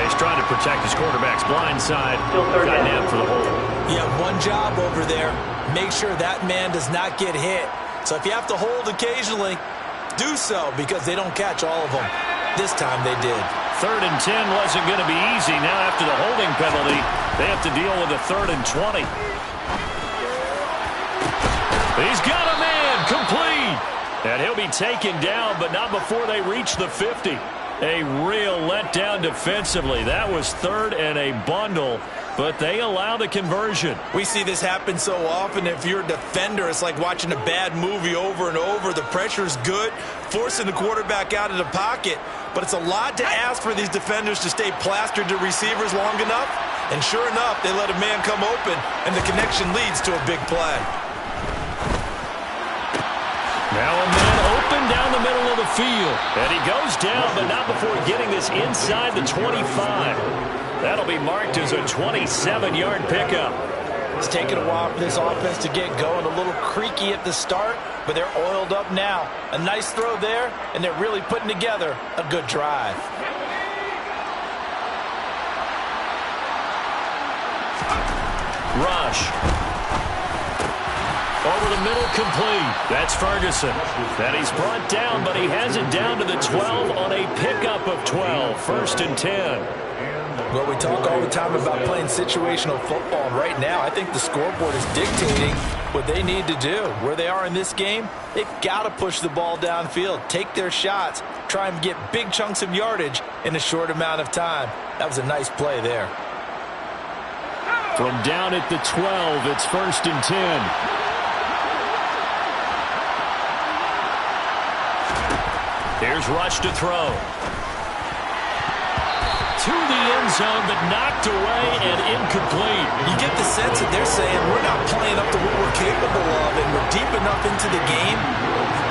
He's trying to protect his quarterback's blind side. Still third Got down. him for the hold. You have one job over there. Make sure that man does not get hit. So if you have to hold occasionally, do so, because they don't catch all of them. This time they did. 3rd and 10 wasn't going to be easy. Now after the holding penalty, they have to deal with a 3rd and 20. He's got a man complete. And he'll be taken down, but not before they reach the 50. A real letdown defensively. That was 3rd and a bundle, but they allow the conversion. We see this happen so often. If you're a defender, it's like watching a bad movie over and over. The pressure's good, forcing the quarterback out of the pocket. But it's a lot to ask for these defenders to stay plastered to receivers long enough. And sure enough, they let a man come open, and the connection leads to a big play. Now a man open down the middle of the field. And he goes down, but not before getting this inside the 25. That'll be marked as a 27-yard pickup. It's taken a while for this offense to get going. A little creaky at the start, but they're oiled up now. A nice throw there, and they're really putting together a good drive. Rush. Over the middle, complete. That's Ferguson. And he's brought down, but he has it down to the 12 on a pickup of 12. 1st and 10. Well, we talk all the time about playing situational football, and right now I think the scoreboard is dictating what they need to do. Where they are in this game, they've got to push the ball downfield, take their shots, try and get big chunks of yardage in a short amount of time. That was a nice play there. From down at the 12, it's 1st and 10. Here's Rush to throw. To the end zone, but knocked away and incomplete. You get the sense that they're saying we're not playing up to what we're capable of, and we're deep enough into the game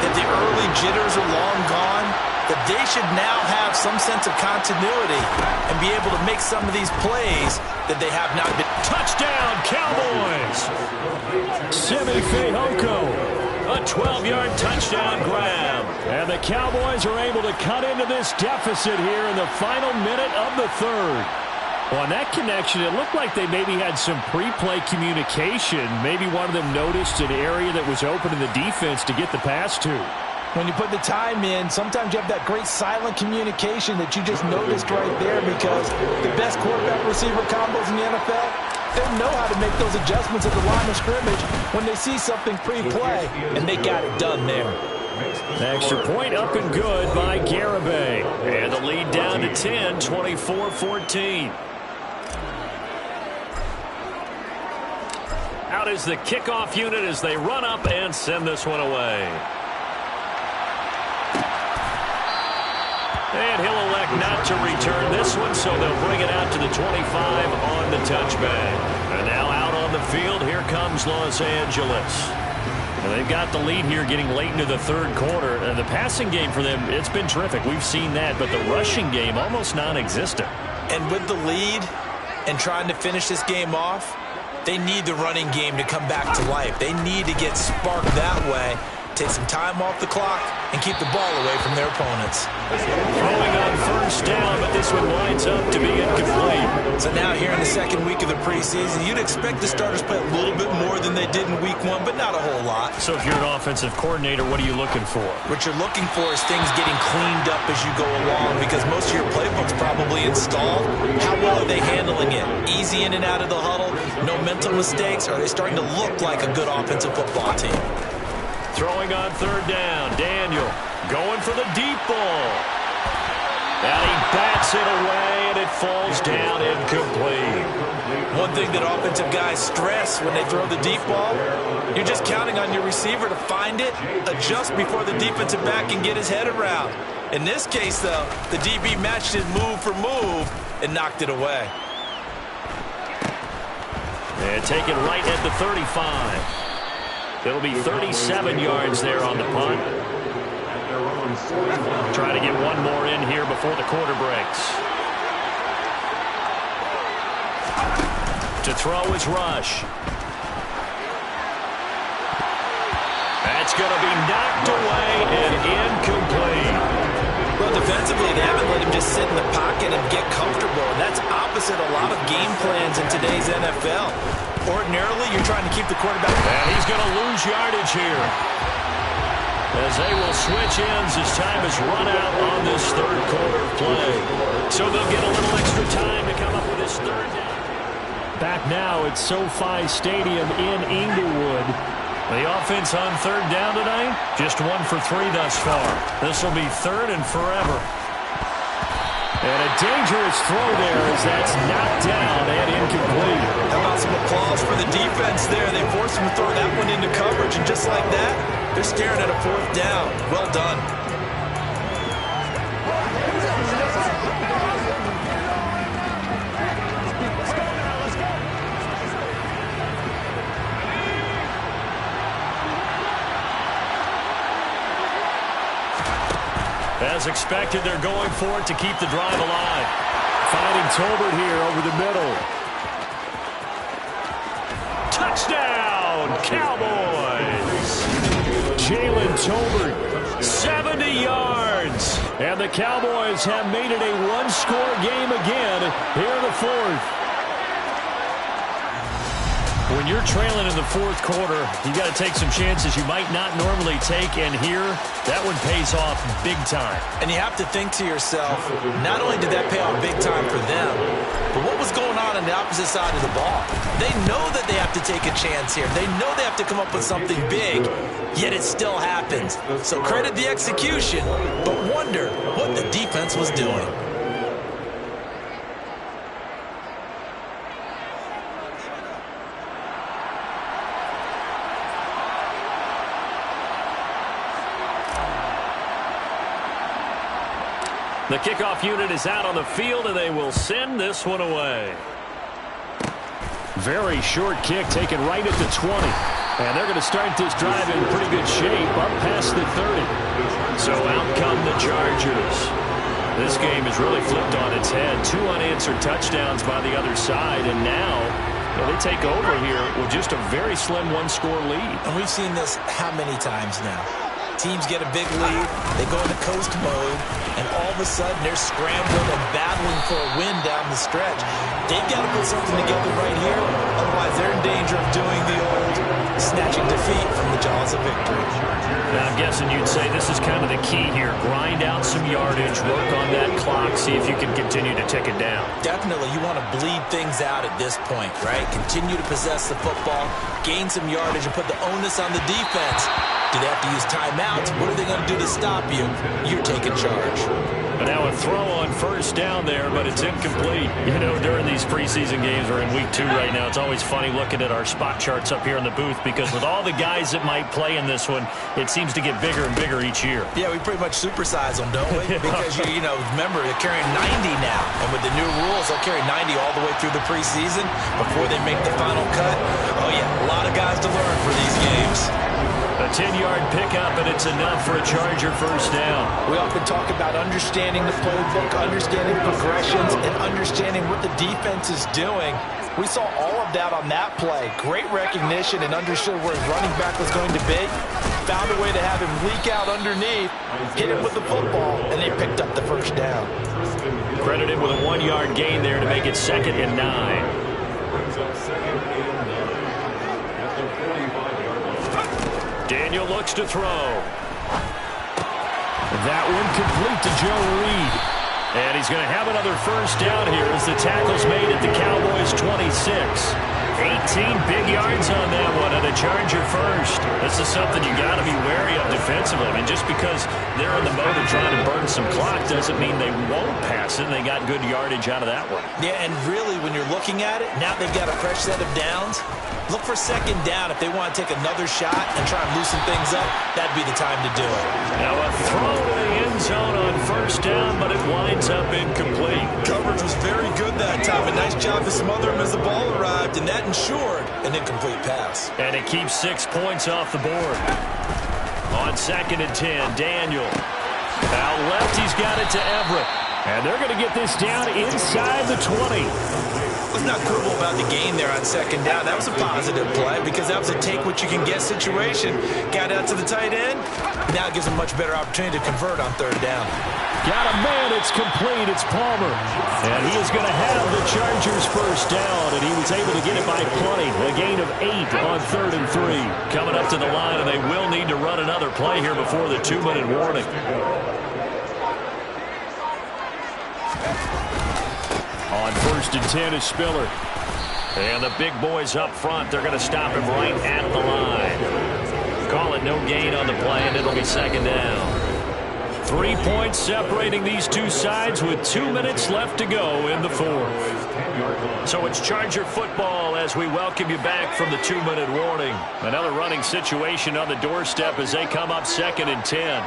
that the early jitters are long gone, that they should now have some sense of continuity and be able to make some of these plays that they have not been. Touchdown, Cowboys! Simi Fehoko. A 12-yard touchdown grab. And the Cowboys are able to cut into this deficit here in the final minute of the 3rd. Well, on that connection, it looked like they maybe had some pre-play communication. Maybe one of them noticed an area that was open in the defense to get the pass to. When you put the time in, sometimes you have that great silent communication that you just noticed right there, because the best quarterback-receiver combos in the NFL, they know how to make those adjustments at the line of scrimmage when they see something pre-play, and they got it done there. Extra point up and good by Garibay. lead down to 10, 24-14. Out is the kickoff unit as they run up and send this one away. And he'll elect not to return this one, so they'll bring it out to the 25 on the touchback. And now out on the field, here comes Los Angeles. And they've got the lead here getting late into the third quarter. And the passing game for them, it's been terrific. We've seen that, but the rushing game almost non-existent. And with the lead and trying to finish this game off, they need the running game to come back to life. They need to get sparked that way, take some time off the clock, and keep the ball away from their opponents. Throwing on first down, but this one winds up to be incomplete. So now here in the second week of the preseason, you'd expect the starters play a little bit more than they did in week one, but not a whole lot. So if you're an offensive coordinator, what are you looking for? What you're looking for is things getting cleaned up as you go along, because most of your playbook's probably installed. How well are they handling it? Easy in and out of the huddle? No mental mistakes? Are they starting to look like a good offensive football team? Throwing on third down, Daniel going for the deep ball. And he bats it away, and it falls down incomplete. One thing that offensive guys stress when they throw the deep ball, you're just counting on your receiver to find it, adjust before the defensive back can get his head around. In this case, though, the DB matched it move for move and knocked it away. And taken right at the 35. It'll be 37 yards there on the punt. Trying to get one more in here before the quarter breaks. To throw is Rush. That's going to be knocked away and incomplete. Well, defensively, they haven't let him just sit in the pocket and get comfortable. And that's opposite a lot of game plans in today's NFL. Ordinarily, you're trying to keep the quarterback. And he's going to lose yardage here, as they will switch ends as time is run out on this third quarter play. So they'll get a little extra time to come up with this third down. Back now at SoFi Stadium in Inglewood. The offense on third down tonight, just 1 for 3 thus far. This will be third and forever. And a dangerous throw there as that's knocked down and incomplete. How about some applause for the defense there? They forced him to throw that one into coverage, and just like that, they're staring at a fourth down. Well done. As expected, they're going for it to keep the drive alive. Finding Tolbert here over the middle. Touchdown, Cowboys! Jalen Tolbert, 70 yards. And the Cowboys have made it a one-score game again here in the fourth. When you're trailing in the fourth quarter, you got to take some chances you might not normally take, and here, that one pays off big time. And you have to think to yourself, not only did that pay off big time for them, but what was going on the opposite side of the ball? They know that they have to take a chance here. They know they have to come up with something big, yet it still happens. So credit the execution, but wonder what the defense was doing. The kickoff unit is out on the field, and they will send this one away. Very short kick taken right at the 20. And they're going to start this drive in pretty good shape up past the 30. So out come the Chargers. This game is really flipped on its head. 2 unanswered touchdowns by the other side, and now they take over here with just a very slim one-score lead. And we've seen this how many times now? Teams get a big lead, they go into coast mode, and all of a sudden they're scrambling and battling for a win down the stretch. They've got to put something together right here, otherwise they're in danger of doing the old snatching defeat from the jaws of victory. Now I'm guessing you'd say this is kind of the key here. Grind out some yardage, work on that clock, see if you can continue to tick it down. Definitely, you want to bleed things out at this point, right? Continue to possess the football, gain some yardage, and put the onus on the defense. Do they have to use timeouts? What are they going to do to stop you? You're taking charge. And now a throw on first down there, but it's incomplete. You know, during these preseason games, we're in week 2 right now, it's always funny looking at our spot charts up here in the booth because with all the guys that might play in this one, it seems to get bigger and bigger each year. Yeah, we pretty much supersize them, don't we? Because, you know, remember, they're carrying 90 now. And with the new rules, they'll carry 90 all the way through the preseason before they make the final cut. Oh, yeah, a lot of guys to learn for these games. A 10-yard pickup, and it's enough for a Charger first down. We often talk about understanding the playbook, understanding progressions, and understanding what the defense is doing. We saw all of that on that play. Great recognition and understood where his running back was going to be. Found a way to have him leak out underneath, hit him with the football, and they picked up the first down. Credited with a 1-yard gain there to make it 2nd and 9. Daniel looks to throw. That one complete to Joe Reed. And he's going to have another first down here as the tackle's made at the Cowboys' 26. 18 big yards on that one and a Charger first. This is something you got to be wary of defensively. I mean, just because they're in the mode of trying to burn some clock doesn't mean they won't pass it. They got good yardage out of that one. Yeah, and really, when you're looking at it, now they've got a fresh set of downs. Look for 2nd down if they want to take another shot and try and loosen things up. That'd be the time to do it. Now a throw to the end zone on first down, but it winds up incomplete. Coverage was very good that time. A nice job to smother him as the ball arrived, and that ensured an incomplete pass. And it keeps 6 points off the board. On 2nd and 10, Daniel. Out left, he's got it to Everett. And they're going to get this down inside the 20. Let's not quibble about the gain there on 2nd down. That was a positive play because that was a take-what-you-can-get situation. Got out to the tight end. Now it gives him a much better opportunity to convert on 3rd down. Got a man. It's complete. It's Palmer. And he is going to have the Chargers first down, and he was able to get it by plenty. A gain of 8 on 3rd and 3. Coming up to the line, and they will need to run another play here before the 2-minute warning. On 1st and 10 is Spiller. And the big boys up front, they're going to stop him right at the line. Call it no gain on the play, and it'll be 2nd down. 3 points separating these two sides with 2 minutes left to go in the 4th. So it's Charger football as we welcome you back from the 2-minute warning. Another running situation on the doorstep as they come up 2nd and 10.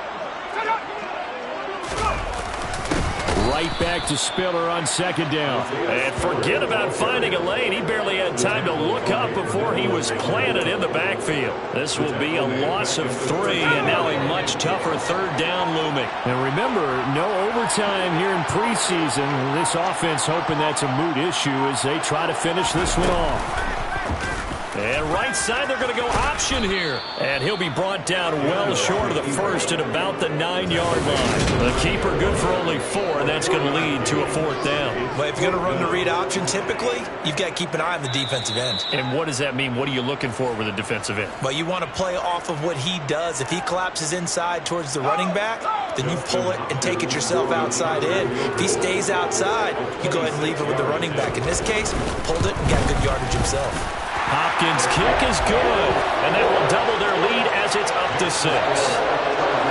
Right back to Spiller on 2nd down. And forget about finding a lane. He barely had time to look up before he was planted in the backfield. This will be a loss of 3, and now a much tougher 3rd down looming. And remember, no overtime here in preseason. This offense hoping that's a moot issue as they try to finish this one off. And right side, they're going to go option here. And he'll be brought down well short of the first at about the 9-yard line. The keeper good for only 4, and that's going to lead to a 4th down. But if you're going to run the read option, typically, you've got to keep an eye on the defensive end. And what does that mean? What are you looking for with a defensive end? Well, you want to play off of what he does. If he collapses inside towards the running back, then you pull it and take it yourself outside in. If he stays outside, you go ahead and leave it with the running back. In this case, pulled it and got good yardage himself. Hopkins' kick is good, and that will double their lead as it's up to 6.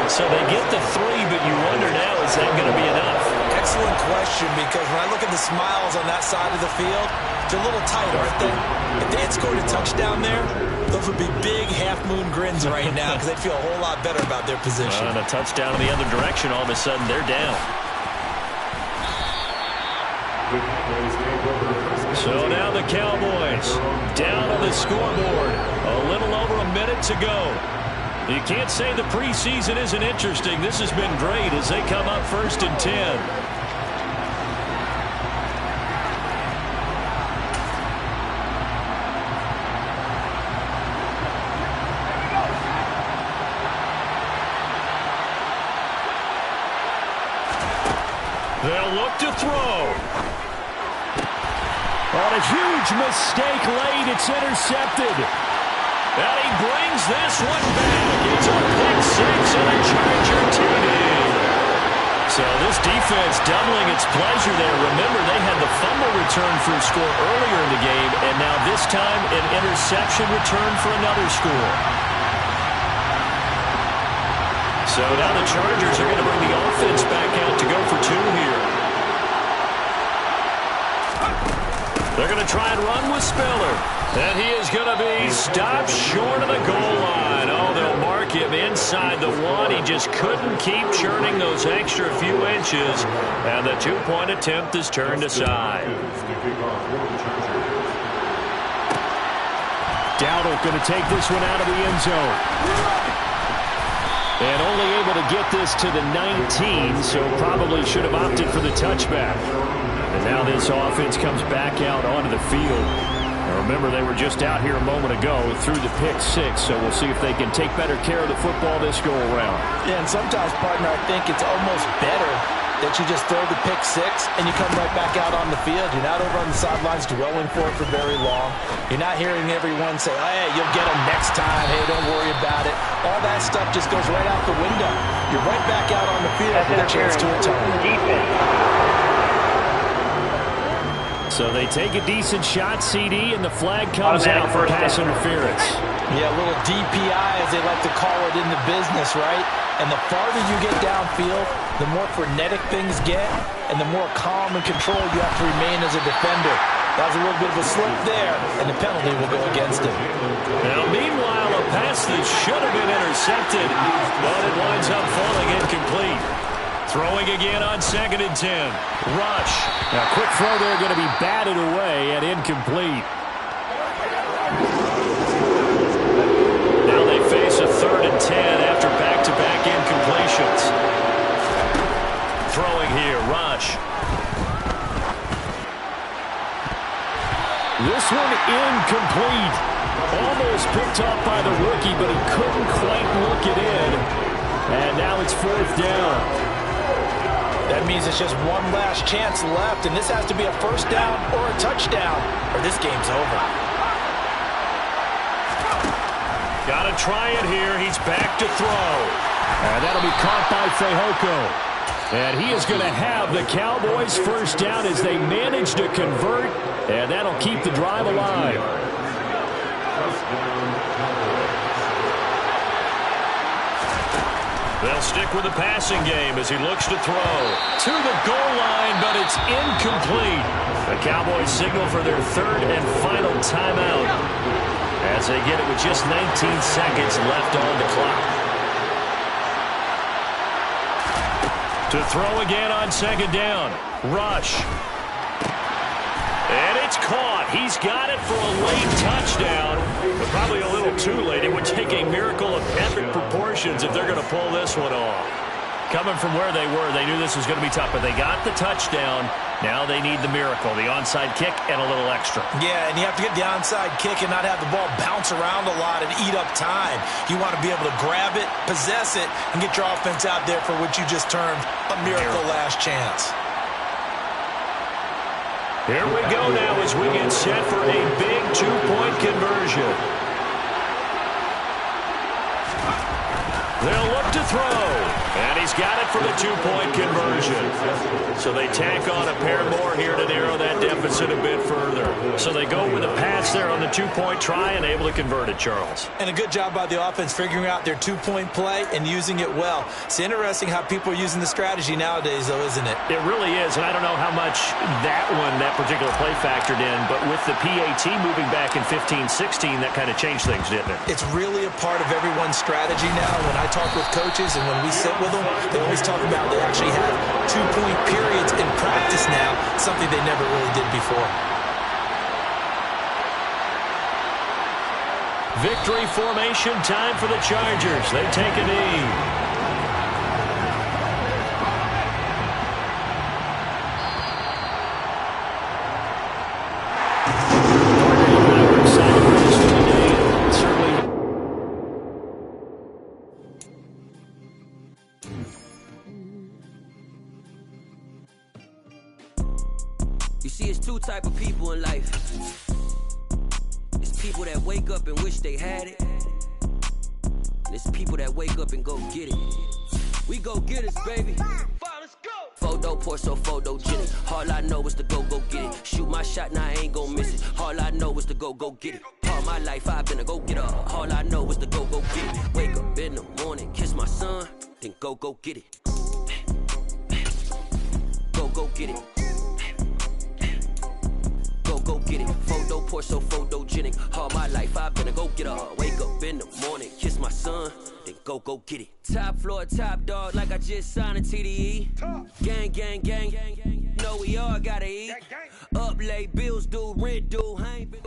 So they get the 3, but you wonder now, is that going to be enough? Excellent question, because when I look at the smiles on that side of the field, they're a little tight, aren't they? If they had scored a touchdown there, those would be big half-moon grins right now because they'd feel a whole lot better about their position. And a touchdown in the other direction, all of a sudden they're down. So now the Cowboys down on the scoreboard. A little over a minute to go. You can't say the preseason isn't interesting. This has been great as they come up 1st and 10. They'll look to throw. On a huge mistake late, it's intercepted. And he brings this one back. It's a pick 6 and a Charger TD. So this defense doubling its pleasure there. Remember, they had the fumble return for a score earlier in the game, and now this time an interception return for another score. So now the Chargers are going to bring the offense back out to go for 2. spiller. And he is going to be stopped short of the goal line. Oh, they'll mark him inside the one. He just couldn't keep churning those extra few inches. And the two-point attempt is turned aside. Dowdle going to take this one out of the end zone. And only able to get this to the 19, so probably should have opted for the touchback. And now this offense comes back out onto the field. Now remember, they were just out here a moment ago through the pick six, so we'll see if they can take better care of the football this go-around. Yeah, and sometimes, partner, I think it's almost better that you just throw the pick six and you come right back out on the field. You're not over on the sidelines dwelling for it for very long. You're not hearing everyone say, oh, hey, you'll get them next time. Hey, don't worry about it. All that stuff just goes right out the window. You're right back out on the field with a chance to atone. So they take a decent shot, CD, and the flag comes out for pass interference. Yeah, a little DPI, as they like to call it in the business, right? And the farther you get downfield, the more frenetic things get, and the more calm and control you have to remain as a defender. That was a little bit of a slip there, and the penalty will go against him. Now, meanwhile, a pass that should have been intercepted, but it winds up falling incomplete. Throwing again on 2nd and 10. Rush. Now, quick throw there, going to be batted away and incomplete. Now they face a 3rd and 10 after back-to-back incompletions. Throwing here, Rush. This one incomplete. Almost picked up by the rookie, but he couldn't quite look it in. And now it's 4th down. That means it's just one last chance left, and this has to be a first down or a touchdown, or this game's over. Got to try it here. He's back to throw. And that'll be caught by Fehoko. And he is going to have the Cowboys first down as they manage to convert, and that'll keep the drive alive. They'll stick with the passing game as he looks to throw. To the goal line, but it's incomplete. The Cowboys signal for their 3rd and final timeout as they get it with just 19 seconds left on the clock. To throw again on 2nd down. Rush. And it's caught. He's got it for a late touchdown, but probably a little too late. It would take a miracle of epic proportions if they're going to pull this one off. Coming from where they were, they knew this was going to be tough, but they got the touchdown. Now they need the miracle, the onside kick and a little extra. Yeah, and you have to get the onside kick and not have the ball bounce around a lot and eat up time. You want to be able to grab it, possess it, and get your offense out there for what you just termed a miracle last chance. Here we go now as we get set for a big 2-point conversion. They'll look to throw, and he's got it for the 2-point conversion. So they tack on a pair more here to narrow that deficit a bit further. So they go with a pass there on the 2-point try and able to convert it, Charles. And a good job by the offense figuring out their 2-point play and using it well. It's interesting how people are using the strategy nowadays, though, isn't it? It really is, and I don't know how much that particular play factored in, but with the PAT moving back in 15-16, that kind of changed things, didn't it? It's really a part of everyone's strategy now. When I talk with coaches and when we sit with them, they always talk about they actually have 2-point periods in practice now, something they never really did before. Victory formation time for the Chargers. They take a knee. You see, it's two type of people in life. It's people that wake up and wish they had it. And it's people that wake up and go get it. We go get it, baby. Let's go. Photo pour so photogenic. All I know is to go get it. Shoot my shot, now I ain't gon' miss it. All I know is to go get it. All my life I've been a go getter. All I know is to go get it. Wake up in the morning, kiss my son, then go get it. Go get it. Go get it. Photo pour so photogenic. All my life I've been a go-getter. Wake up in the morning, kiss my son, then go get it. Top floor, top dog, like I just signed a TDE. Gang, gang, gang, gang, gang. Know we all gotta eat. Up late, bills due, rent due. I ain't been...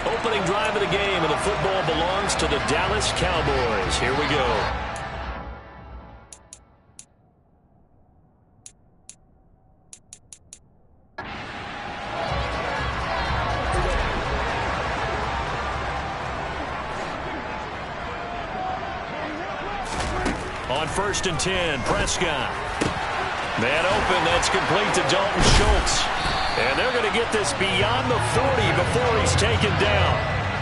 Opening drive of the game, and the football belongs to the Dallas Cowboys. Here we go. On 1st and 10, Prescott. Man open, that's complete to Dalton Schultz. And they're going to get this beyond the 40 before he's taken down.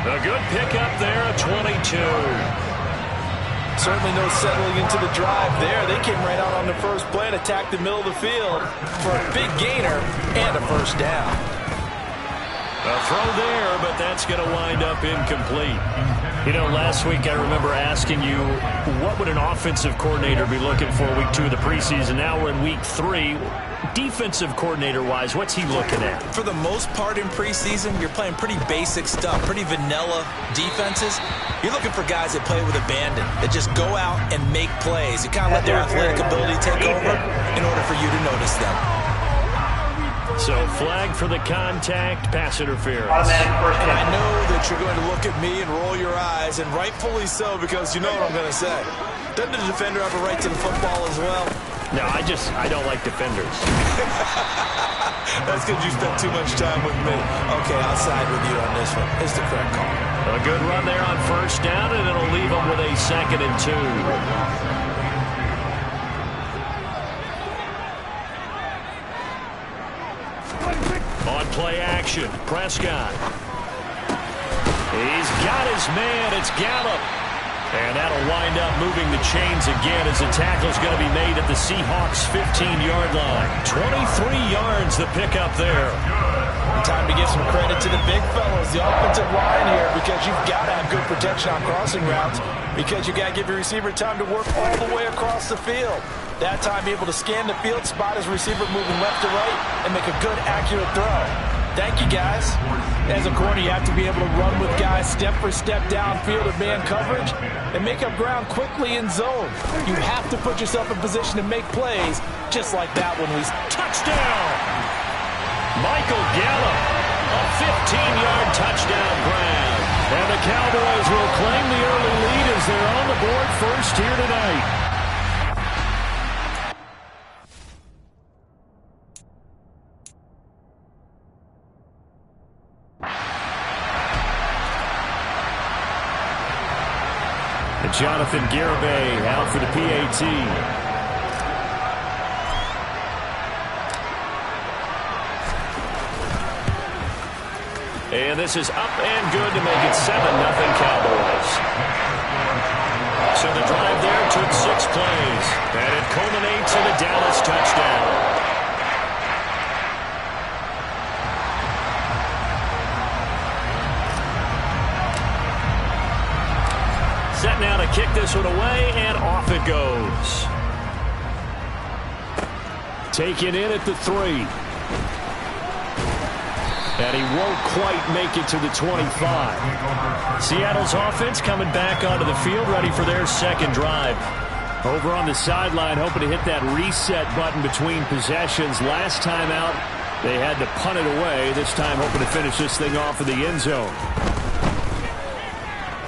A good pickup there, a 22. Certainly no settling into the drive there. They came right out on the first play and attacked the middle of the field for a big gainer and a first down. A throw there, but that's going to wind up incomplete. You know, last week I remember asking you, what would an offensive coordinator be looking for week 2 of the preseason? Now we're in week 3. Defensive coordinator-wise, what's he looking at? For the most part in preseason, you're playing pretty basic stuff, pretty vanilla defenses. You're looking for guys that play with abandon, that just go out and make plays. You kind of let their athletic ability take over in order for you to notice them. So flag for the contact, pass interference. And I know that you're going to look at me and roll your eyes, and rightfully so, because you know what I'm going to say. Doesn't the defender have a right to the football as well? No, I don't like defenders. That's because you spent too much time with me. Okay, I'll side with you on this one. It's the correct call. A good run there on 1st down, and it'll leave them with a 2nd and 2. On play action, Prescott. He's got his man. It's Gallup. And that'll wind up moving the chains again as the tackle's going to be made at the Seahawks' 15-yard line. 23 yards the pickup there. Time to give some credit to the big fellas, the offensive line here, because you've got to have good protection on crossing routes, because you got to give your receiver time to work all the way across the field. That time, be able to scan the field, spot his receiver moving left to right, and make a good, accurate throw. Thank you, guys. As a corner, you have to be able to run with guys step for step downfield in man coverage and make up ground quickly in zone. You have to put yourself in position to make plays just like that one. Touchdown! Michael Gallup, a 15-yard touchdown grab. And the Cowboys will claim the early lead as they're on the board first here tonight. Jonathan Garibay out for the PAT. And this is up and good to make it 7-0 Cowboys. So the drive there took 6 plays, and it culminates in a Dallas touchdown. Set now to kick this one away, and off it goes. Taken in at the 3. And he won't quite make it to the 25. Seattle's offense coming back onto the field, ready for their 2nd drive. Over on the sideline, hoping to hit that reset button between possessions. Last time out, they had to punt it away. This time, hoping to finish this thing off in the end zone.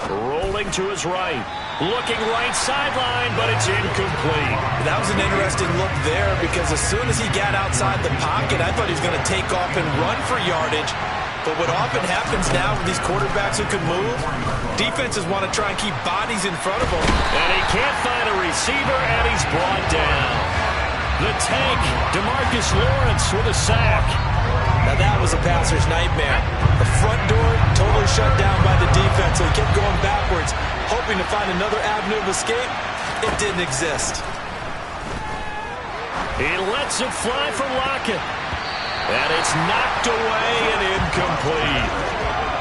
Rolling to his right. Looking right sideline, but it's incomplete. That was an interesting look there because as soon as he got outside the pocket, I thought he was going to take off and run for yardage. But what often happens now with these quarterbacks who can move, defenses want to try and keep bodies in front of them. And he can't find a receiver, and he's brought down. The tank, DeMarcus Lawrence with a sack. Now that was a passer's nightmare. The front door totally shut down by the defense, so he kept going backwards, hoping to find another avenue of escape. It didn't exist. He lets it fly for Lockett. And it's knocked away and incomplete.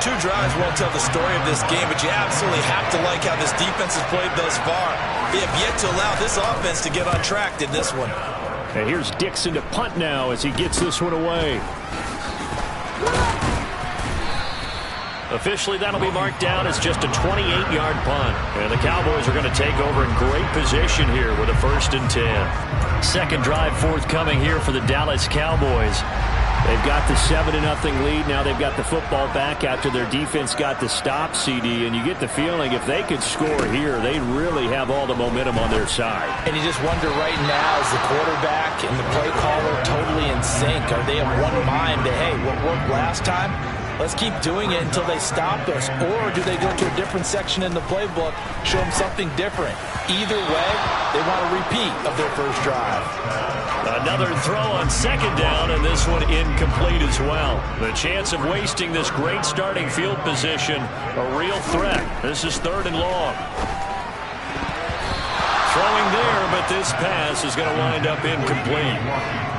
2 drives won't tell the story of this game, but you absolutely have to like how this defense has played thus far. They have yet to allow this offense to get on track in this one. And here's Dixon to punt now as he gets this one away. Officially, that'll be marked down as just a 28-yard punt. And the Cowboys are going to take over in great position here with a 1st and 10. Second drive forthcoming here for the Dallas Cowboys. They've got the 7-0 lead. Now they've got the football back after their defense got the stop, CD. And you get the feeling if they could score here, they really have all the momentum on their side. And you just wonder right now, is the quarterback and the play caller totally in sync? Are they of one mind that, hey, what worked last time? Let's keep doing it until they stop us. Or do they go to a different section in the playbook, show them something different? Either way, they want a repeat of their first drive. Another throw on 2nd down, and this one incomplete as well. The chance of wasting this great starting field position, a real threat. This is 3rd and long. Throwing there, but this pass is going to wind up incomplete.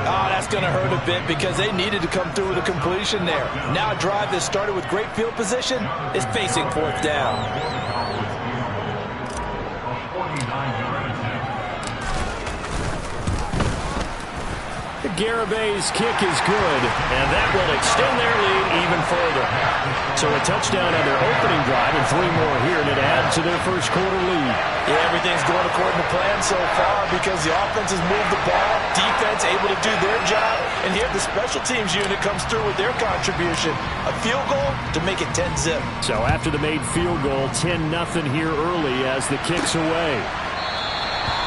Oh, that's going to hurt a bit because they needed to come through with a completion there. Now a drive that started with great field position is facing 4th down. Garabay's kick is good, and that will extend their lead even further. So a touchdown on their opening drive and 3 more here, and it adds to their first quarter lead. Yeah, everything's going according to plan so far because the offense has moved the ball, defense able to do their job, and here the special teams unit comes through with their contribution. A field goal to make it 10-zip. So after the made field goal, 10-0 here early as the kick's away.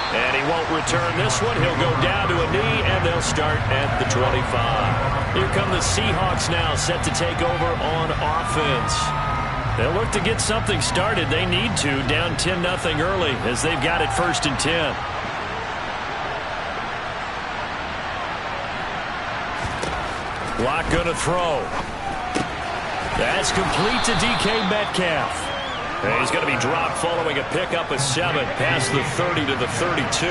And he won't return this one. He'll go down to a knee, and they'll start at the 25. Here come the Seahawks now, set to take over on offense. They'll look to get something started. They need to, down 10-0 early as they've got it 1st and 10. Lock going to throw. That's complete to DK Metcalf. And he's going to be dropped following a pickup of 7 past the 30 to the 32.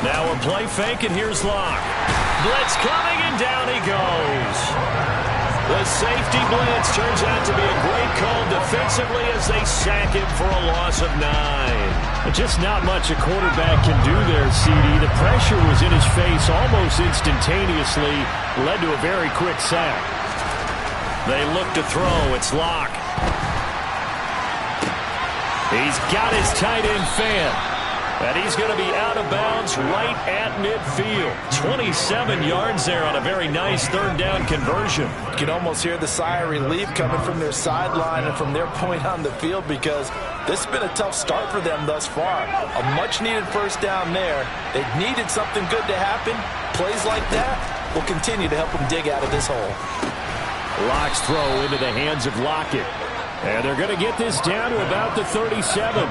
Now a play fake, and here's Locke. Blitz coming, and down he goes. The safety blitz turns out to be a great call defensively as they sack him for a loss of 9. Just not much a quarterback can do there, CD. The pressure was in his face almost instantaneously, led to a very quick sack. They look to throw. It's Locke. He's got his tight end fan. And he's going to be out of bounds right at midfield. 27 yards there on a very nice 3rd down conversion. You can almost hear the sigh of relief coming from their sideline and from their point on the field because this has been a tough start for them thus far. A much-needed 1st down there. They needed something good to happen. Plays like that will continue to help them dig out of this hole. Locke's throw into the hands of Lockett. And they're going to get this down to about the 37.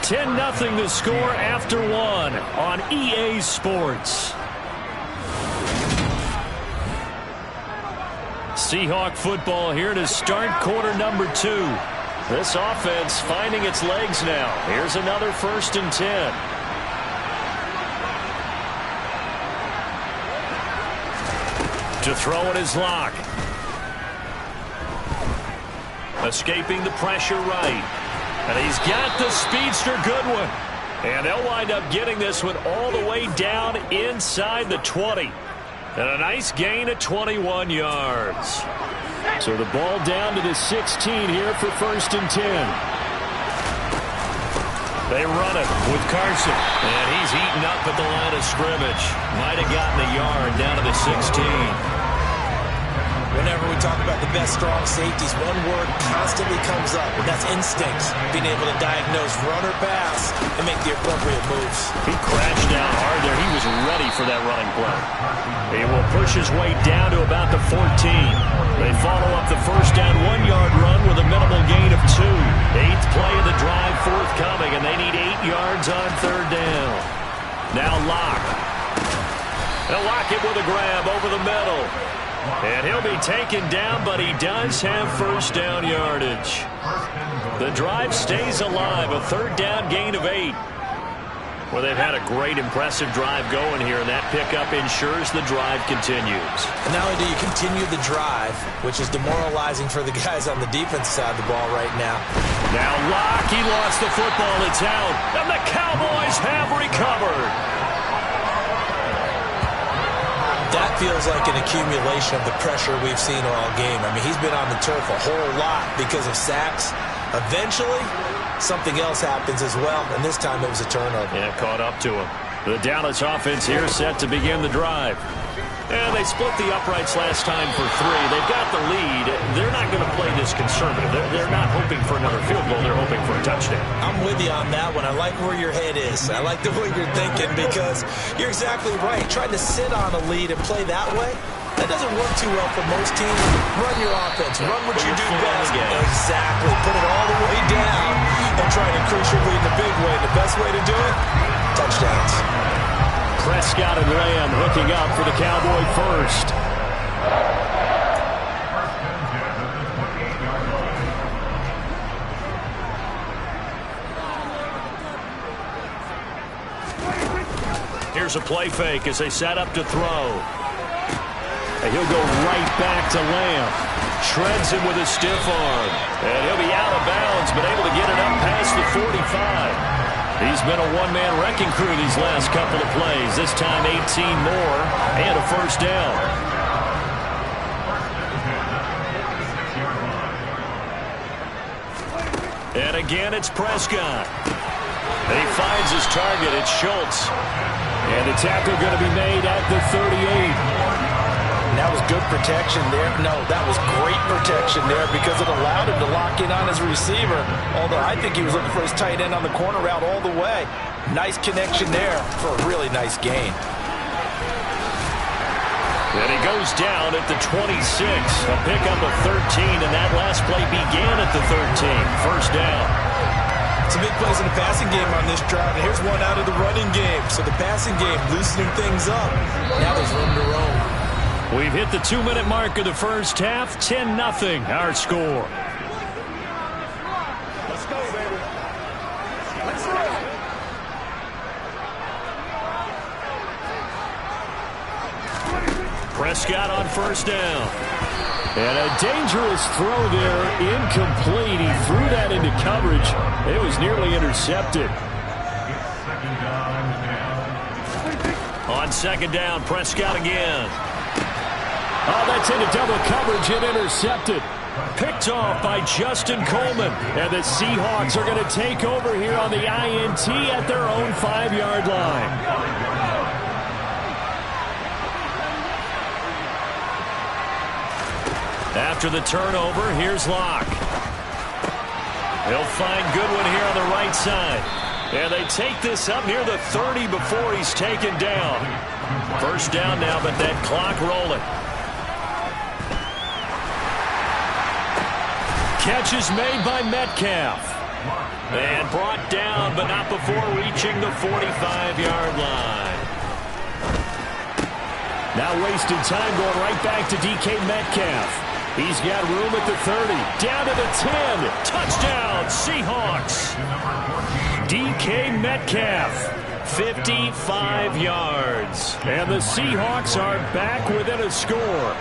10-0 the score after 1 on EA Sports. Seahawk football here to start quarter number 2. This offense finding its legs now. Here's another 1st and 10. To throw it is Locke. Escaping the pressure right. And he's got the speedster Goodwin. And they'll wind up getting this one all the way down inside the 20. And a nice gain of 21 yards. So the ball down to the 16 here for 1st and 10. They run it with Carson. And he's eaten up at the line of scrimmage. Might have gotten a yard down to the 16. Whenever we talk about the best strong safeties, one word constantly comes up, and that's instincts. Being able to diagnose run or pass and make the appropriate moves. He crashed down hard there. He was ready for that running play. He will push his way down to about the 14. They follow up the 1st down 1-yard run with a minimal gain of 2. 8th play of the drive forthcoming, and they need 8 yards on 3rd down. Now Locke. They'll lock it with a grab over the middle. And he'll be taken down, but he does have 1st down yardage. The drive stays alive, a 3rd down gain of 8. Well, they've had a great, impressive drive going here, and that pickup ensures the drive continues. And not only do you continue the drive, which is demoralizing for the guys on the defense side of the ball right now. Now Locke, he lost the football. It's out, and the Cowboys have recovered. That feels like an accumulation of the pressure we've seen all game. I mean, he's been on the turf a whole lot because of sacks. Eventually, something else happens as well, and this time it was a turnover. Yeah, caught up to him. The Dallas offense here set to begin the drive. And they split the uprights last time for 3. They've got the lead. They're not going to play this conservative. They're not hoping for another field goal. They're hoping for a touchdown. I'm with you on that one. I like where your head is. I like the way you're thinking because you're exactly right. Trying to sit on a lead and play that way, that doesn't work too well for most teams. Run your offense. Run what you do best. Exactly. Put it all the way down and try to increase your lead in the big way. The best way to do it, touchdowns. Prescott and Lamb hooking up for the Cowboy first. Here's a play fake as they set up to throw. And he'll go right back to Lamb. Shreds him with a stiff arm. And he'll be out of bounds, but able to get it up past the 45. He's been a one-man wrecking crew these last couple of plays. This time 18 more and a first down. And again, it's Prescott. And he finds his target. It's Schultz. And the tackle going to be made at the 38. That was good protection there. No, that was great protection there because it allowed him to lock in on his receiver. Although I think he was looking for his tight end on the corner route all the way. Nice connection there for a really nice gain. And he goes down at the 26. A pickup of 13, and that last play began at the 13. First down. Some big plays in the passing game on this drive, and here's one out of the running game. So the passing game loosening things up. Now there's room to roam. We've hit the 2-minute mark of the first half. 10-0 our score. Let's go, baby. Let's go. Prescott on first down. And a dangerous throw there. Incomplete. He threw that into coverage. It was nearly intercepted. On second down, Prescott again. Oh, that's into double coverage and intercepted. Picked off by Justin Coleman. And the Seahawks are going to take over here on the INT at their own 5-yard line. After the turnover, here's Locke. He'll find Goodwin here on the right side. And they take this up near the 30 before he's taken down. First down now, but that clock rolling. Catch is made by Metcalf. And brought down, but not before reaching the 45-yard line. Now wasting time going right back to DK Metcalf. He's got room at the 30. Down to the 10. Touchdown, Seahawks. DK Metcalf, 55 yards. And the Seahawks are back within a score.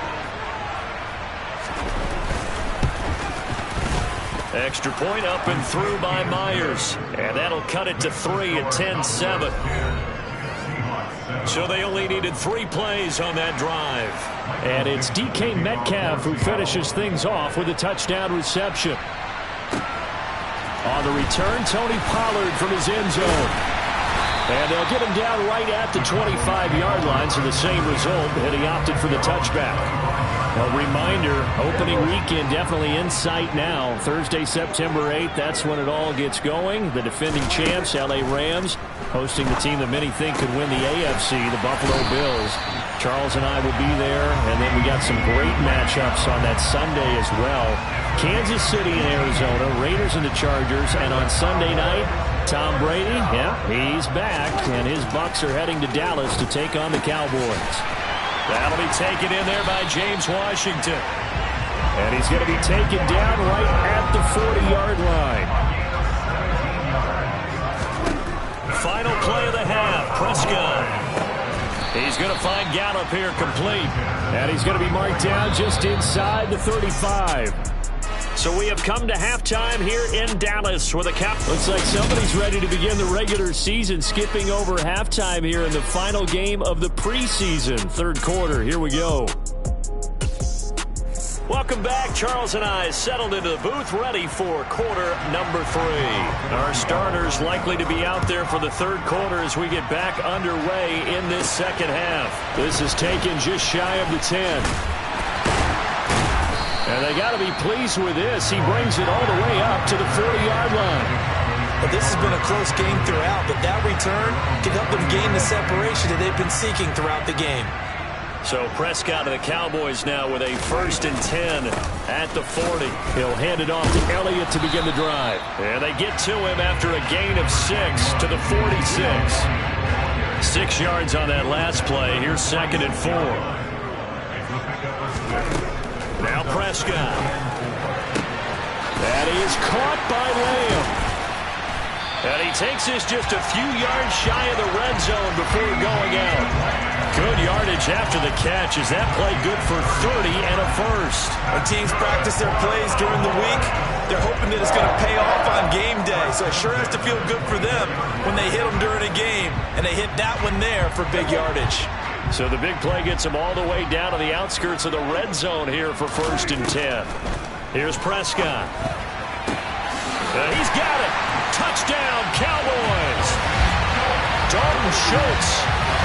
Extra point up and through by Myers. And that'll cut it to 3 at 10-7. So they only needed 3 plays on that drive. And it's DK Metcalf who finishes things off with a touchdown reception. On the return, Tony Pollard from his end zone. And they'll get him down right at the 25-yard line, so the same result, and he opted for the touchback. A reminder, opening weekend definitely in sight now. Thursday, September 8th, that's when it all gets going. The defending champs, LA Rams, hosting the team that many think could win the AFC, the Buffalo Bills. Charles and I will be there, and then we got some great matchups on that Sunday as well. Kansas City and Arizona, Raiders and the Chargers, and on Sunday night, Tom Brady, yeah, he's back, and his Bucs are heading to Dallas to take on the Cowboys. That'll be taken in there by James Washington. And he's going to be taken down right at the 40-yard line. Final play of the Prescott. He's going to find Gallup here complete. And he's going to be marked down just inside the 35. So we have come to halftime here in Dallas with a cap. Looks like somebody's ready to begin the regular season, skipping over halftime here in the final game of the preseason. Third quarter, here we go. Welcome back. Charles and I settled into the booth, ready for quarter number 3. Our starters likely to be out there for the third quarter as we get back underway in this second half. This is taken just shy of the 10. And they got to be pleased with this. He brings it all the way up to the 40-yard line. But this has been a close game throughout, but that return can help them gain the separation that they've been seeking throughout the game. So Prescott and the Cowboys now with a 1st and 10 at the 40. He'll hand it off to Elliott to begin the drive. And they get to him after a gain of 6 to the 46. 6 yards on that last play. Here's 2nd and 4. Now Prescott. And he is caught by Lamb. And he takes this just a few yards shy of the red zone before going out. Good yardage after the catch. Is that play good for 30 and a first? When teams practice their plays during the week, they're hoping that it's going to pay off on game day. So it sure has to feel good for them when they hit them during a game. And they hit that one there for big yardage. So the big play gets him all the way down to the outskirts of the red zone here for 1st and 10. Here's Prescott. He's got it. Touchdown, Cowboys. Dalton Schultz,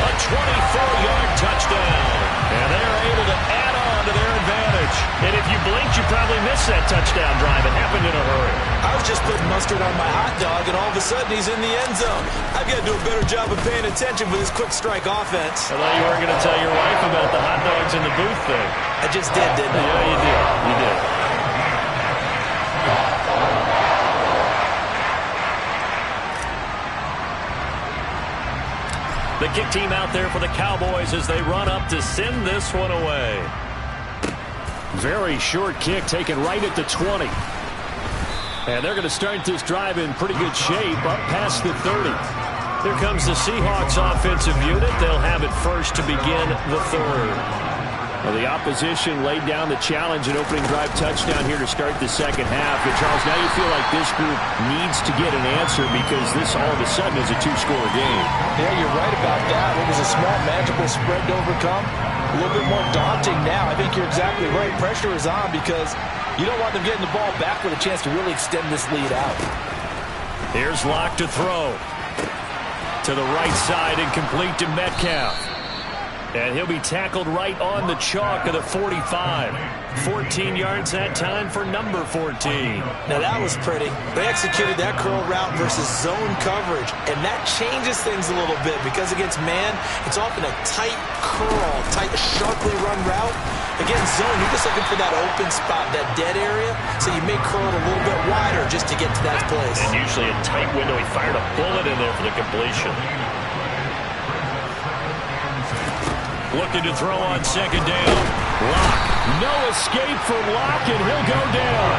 a 24-yard touchdown. And they're able to add on to their advantage. And if you blinked, you probably missed that touchdown drive. It happened in a hurry. I was just putting mustard on my hot dog, and all of a sudden he's in the end zone. I've got to do a better job of paying attention for this quick strike offense. I thought you weren't going to tell your wife about the hot dogs in the booth thing. I just did, didn't I? Yeah, you did. You did. The kick team out there for the Cowboys as they run up to send this one away. Very short kick taken right at the 20. And they're going to start this drive in pretty good shape up past the 30. Here comes the Seahawks offensive unit. They'll have it first to begin the third. Well, the opposition laid down the challenge and opening drive touchdown here to start the second half. But, Charles, now you feel like this group needs to get an answer because this all of a sudden is a 2-score game. Yeah, you're right about that. It was a small, manageable spread to overcome. A little bit more daunting now. I think you're exactly right. Pressure is on because you don't want them getting the ball back with a chance to really extend this lead out. Here's Locke to throw. To the right side and complete to Metcalf. And he'll be tackled right on the chalk of the 45. 14 yards that time for number 14. Now that was pretty. They executed that curl route versus zone coverage. And that changes things a little bit because against man, it's often a tight curl, tight, sharply run route. Against zone, you're just looking for that open spot, that dead area. So you may curl it a little bit wider just to get to that place. And usually a tight window. He fired a bullet in there for the completion. Looking to throw on 2nd down. Locke. No escape for Locke, and he'll go down.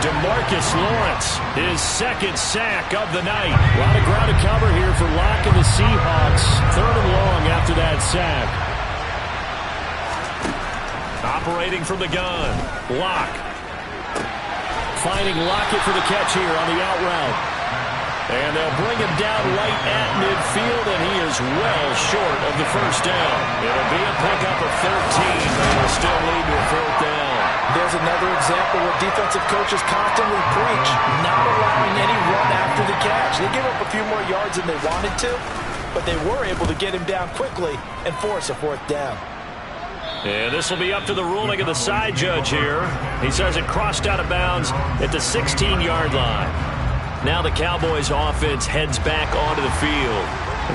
DeMarcus Lawrence, his 2nd sack of the night. A lot of ground to cover here for Locke and the Seahawks. 3rd and long after that sack. Operating from the gun. Locke. Finding Lockett for the catch here on the out route. And they'll bring him down right at midfield, and he is well short of the first down. It'll be a pickup of 13, but it'll still lead to a 4th down. There's another example where defensive coaches constantly preach, not allowing any run after the catch. They give up a few more yards than they wanted to, but they were able to get him down quickly and force a 4th down. And this will be up to the ruling of the side judge here. He says it crossed out of bounds at the 16-yard line. Now the Cowboys offense heads back onto the field.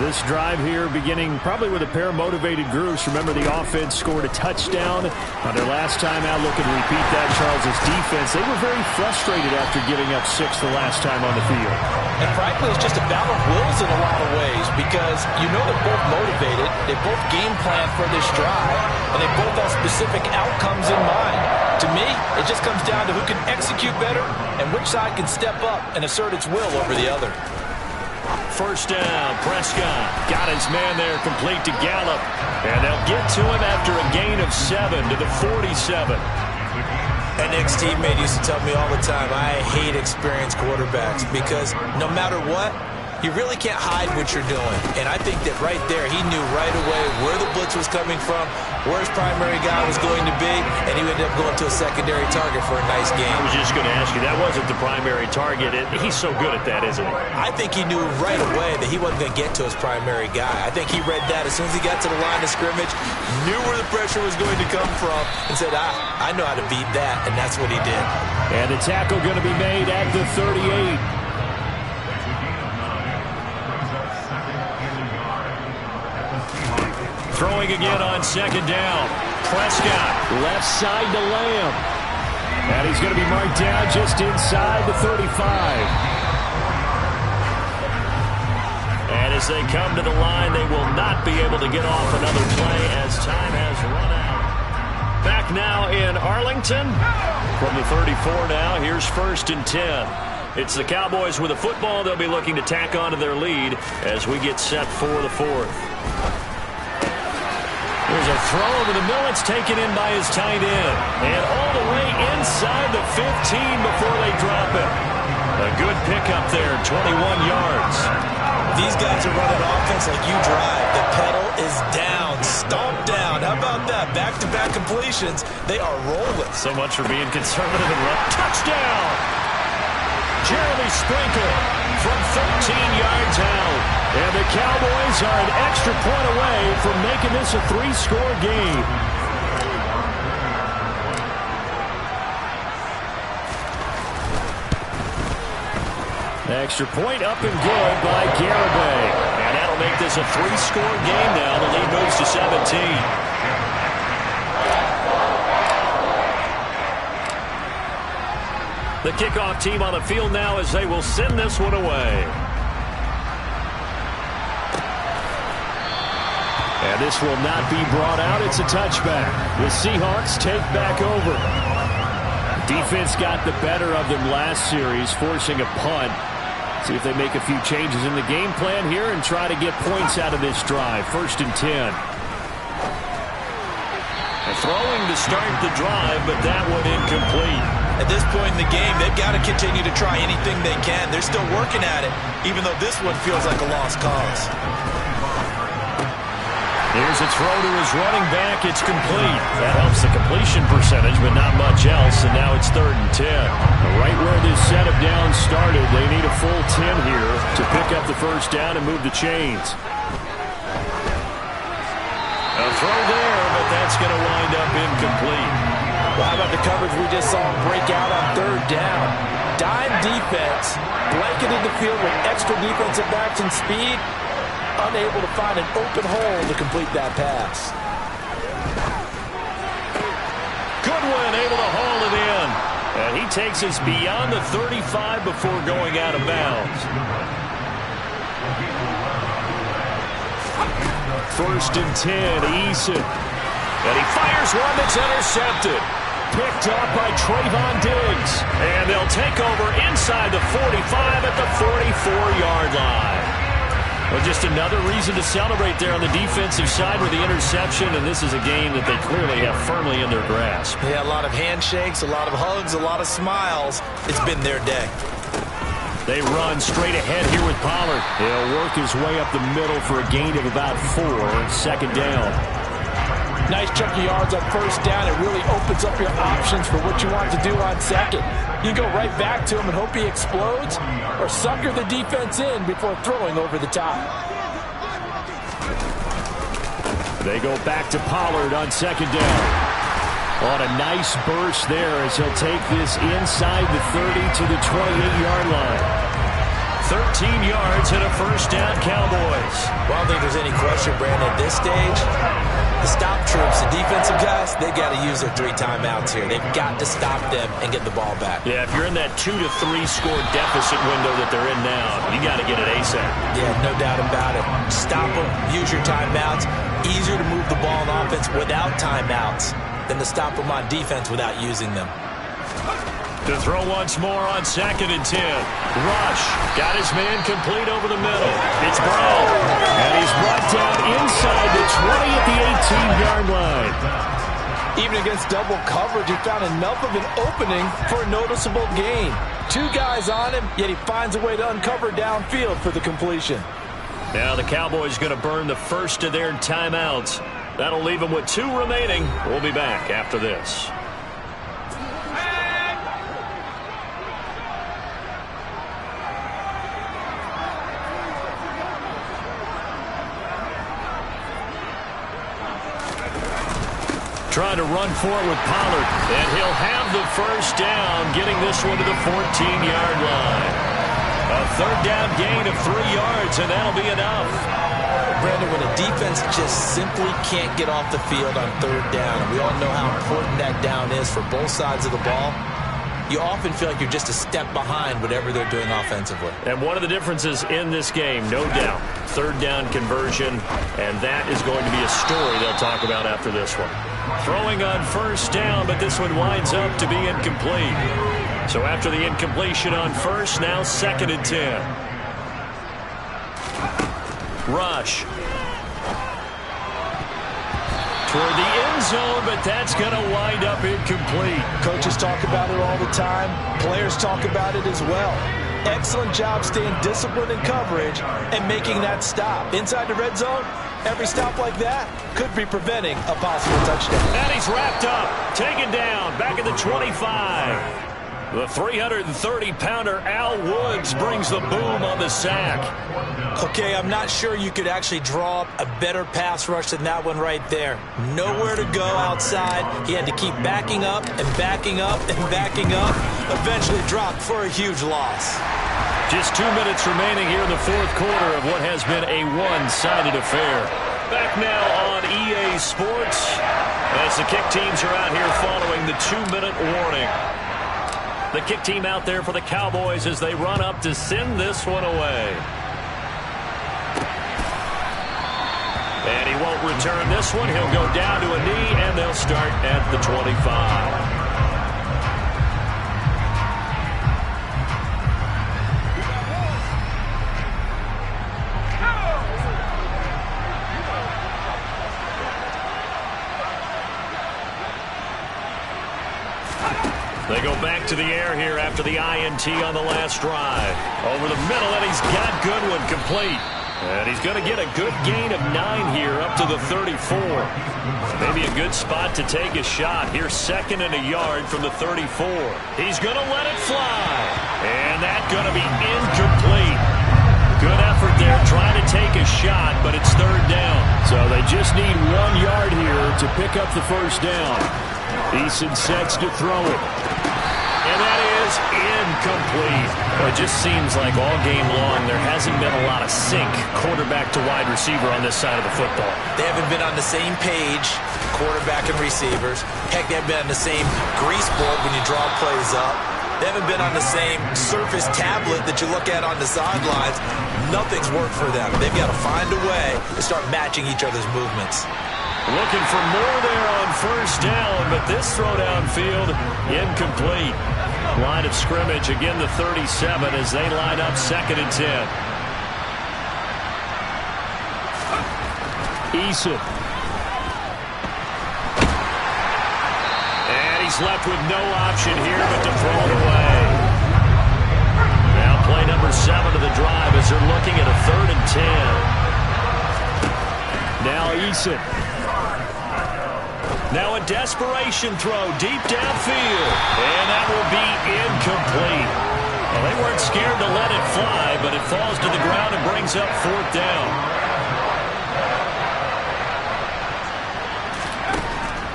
This drive here beginning probably with a pair of motivated groups. Remember, the offense scored a touchdown on their last time out. Looking to repeat that, Charles' defense. They were very frustrated after giving up 6 the last time on the field. And frankly, it's just a battle of wills in a lot of ways because you know they're both motivated. They both game plan for this drive, and they both have specific outcomes in mind. To me, it just comes down to who can execute better and which side can step up and assert its will over the other. first down. Prescott got his man there complete to Gallup. And they'll get to him after a gain of 7 to the 47. An ex-teammate used to tell me all the time, I hate experienced quarterbacks because no matter what, you really can't hide what you're doing. And I think that right there, he knew right away where the blitz was coming from, where his primary guy was going to be, and he ended up going to a secondary target for a nice game. I was just going to ask you, that wasn't the primary target. He's so good at that, isn't he? I think he knew right away that he wasn't going to get to his primary guy. I think he read that as soon as he got to the line of scrimmage, knew where the pressure was going to come from, and said, I know how to beat that, and that's what he did. And the tackle going to be made at the 38. Throwing again on second down. Prescott, left side to Lamb. And he's going to be marked down just inside the 35. And as they come to the line, they will not be able to get off another play as time has run out. Back now in Arlington. From the 34 now, here's 1st and 10. It's the Cowboys with a football. They'll be looking to tack onto their lead as we get set for the 4th. There's a throw over the middle. It's taken in by his tight end. And all the way inside the 15 before they drop it. A good pickup there, 21 yards. These guys are running offense like you drive. The pedal is down, stomped down. How about that? Back-to-back completions. They are rolling. So much for being conservative and run. Touchdown! Jeremy Sprinkle from 13 yards out. And the Cowboys are an extra point away from making this a 3-score game. Extra point up and good by Garibay. And that'll make this a 3-score game now. The lead moves to 17. The kickoff team on the field now as they will send this one away. And this will not be brought out. It's a touchback. The Seahawks take back over. Defense got the better of them last series, forcing a punt. See if they make a few changes in the game plan here and try to get points out of this drive. 1st and 10. And throwing to start the drive, but that one incomplete. At this point in the game, they've got to continue to try anything they can. They're still working at it, even though this one feels like a lost cause. Here's a throw to his running back. It's complete. That helps the completion percentage, but not much else, and now it's 3rd and 10. Right where this set of downs started, they need a full 10 here to pick up the first down and move the chains. A throw there, but that's going to wind up incomplete. Well, how about the coverage we just saw break out on 3rd down? Dime defense, blanketed the field with extra defensive backs and speed, unable to find an open hole to complete that pass. Goodwin able to haul it in. And he takes us beyond the 35 before going out of bounds. 1st and 10, Eason. And he fires one that's intercepted. Picked up by Trayvon Diggs. And they'll take over inside the 45 at the 44-yard line. Well, just another reason to celebrate there on the defensive side with the interception, and this is a game that they clearly have firmly in their grasp. Yeah, a lot of handshakes, a lot of hugs, a lot of smiles. It's been their day. They run straight ahead here with Pollard. He'll work his way up the middle for a gain of about 4, 2nd down. Nice chunk of yards on 1st down. It really opens up your options for what you want to do on 2nd. You go right back to him and hope he explodes, or sucker the defense in before throwing over the top. They go back to Pollard on 2nd down. On a nice burst there as he'll take this inside the 30 to the 28-yard line. 13 yards and a 1st down, Cowboys. Well, I don't think there's any question, Brandon, at this stage, the stop troops, the defensive guys, they got to use their 3 timeouts here. They've got to stop them and get the ball back. Yeah, if you're in that 2 to 3 score deficit window that they're in now, you got to get it ASAP. Yeah, no doubt about it. Stop them, use your timeouts. Easier to move the ball on offense without timeouts than to stop them on defense without using them. To throw once more on 2nd and 10. Rush got his man complete over the middle. It's Brown. And he's brought down inside the 20 at the 18-yard line. Even against double coverage, he found enough of an opening for a noticeable gain. 2 guys on him, yet he finds a way to uncover downfield for the completion. Now the Cowboys going to burn the first of their timeouts. That'll leave them with 2 remaining. We'll be back after this. Trying to run for it with Pollard, and he'll have the first down, getting this one to the 14-yard line. A third down gain of 3 yards, and that'll be enough. Brandon, when a defense just simply can't get off the field on third down, and we all know how important that down is for both sides of the ball, you often feel like you're just a step behind whatever they're doing offensively. And one of the differences in this game, no doubt, third down conversion, and that is going to be a story they'll talk about after this one. Throwing on first down, but this one winds up to be incomplete. So after the incompletion on first, now 2nd and 10. Rush. Toward the end zone, but that's going to wind up incomplete. Coaches talk about it all the time. Players talk about it as well. Excellent job staying disciplined in coverage and making that stop. Inside the red zone, every stop like that could be preventing a possible touchdown. And he's wrapped up, taken down, back at the 25. The 330-pounder Al Woods brings the boom on the sack. Okay, I'm not sure you could actually draw up a better pass rush than that one right there. Nowhere to go outside. He had to keep backing up and backing up and backing up. Eventually dropped for a huge loss. Just 2 minutes remaining here in the 4th quarter of what has been a one-sided affair. Back now on EA Sports as the kick teams are out here following the 2-minute warning. The kick team out there for the Cowboys as they run up to send this one away. And he won't return this one. He'll go down to a knee, and they'll start at the 25. They go back to the air here after the INT on the last drive. Over the middle, and he's got Goodwin complete. And he's going to get a good gain of 9 here up to the 34. Maybe a good spot to take a shot. Here, 2nd and a yard from the 34. He's going to let it fly. And that's going to be incomplete. Good effort there trying to take a shot, but it's 3rd down. So they just need 1 yard here to pick up the first down. Eason sets to throw it. And that is incomplete. Well, it just seems like all game long there hasn't been a lot of sync quarterback to wide receiver on this side of the football. They haven't been on the same page, quarterback and receivers. Heck, they haven't been on the same grease board when you draw plays up. They haven't been on the same Surface tablet that you look at on the sidelines. Nothing's worked for them. They've got to find a way to start matching each other's movements. Looking for more there on first down, but this throw downfield incomplete. Line of scrimmage, again the 37 as they line up 2nd and 10. Eason. And he's left with no option here but to throw it away. Now play number 7 of the drive as they're looking at a 3rd and 10. Now Eason. Now a desperation throw deep downfield. And that will be incomplete. Well, they weren't scared to let it fly, but it falls to the ground and brings up 4th down.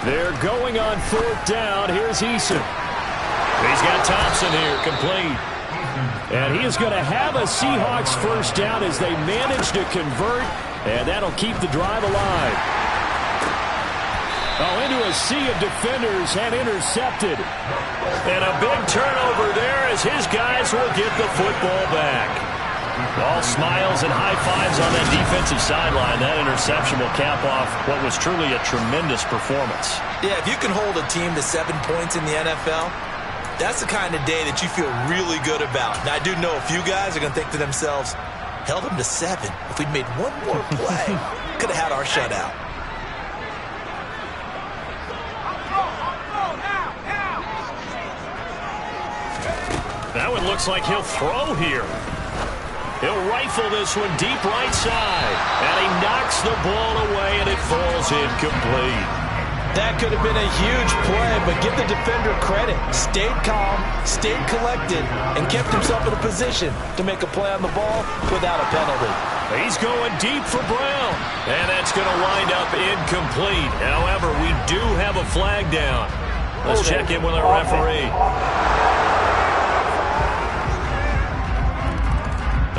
They're going on 4th down. Here's Eason. He's got Thompson here, complete. And he is going to have a Seahawks first down as they manage to convert, and that'll keep the drive alive. Oh, into a sea of defenders and intercepted. And a big turnover there as his guys will get the football back. All smiles and high fives on that defensive sideline. That interception will cap off what was truly a tremendous performance. Yeah, if you can hold a team to 7 points in the NFL, that's the kind of day that you feel really good about. Now, I do know a few guys are going to think to themselves, held them to 7. If we'd made one more play, could have had our shutout. That one looks like he'll throw here. He'll rifle this one deep right side. And he knocks the ball away, and it falls incomplete. That could have been a huge play, but give the defender credit. Stayed calm, stayed collected, and kept himself in a position to make a play on the ball without a penalty. He's going deep for Brown. And that's going to wind up incomplete. However, we do have a flag down. Let's check in with our referee.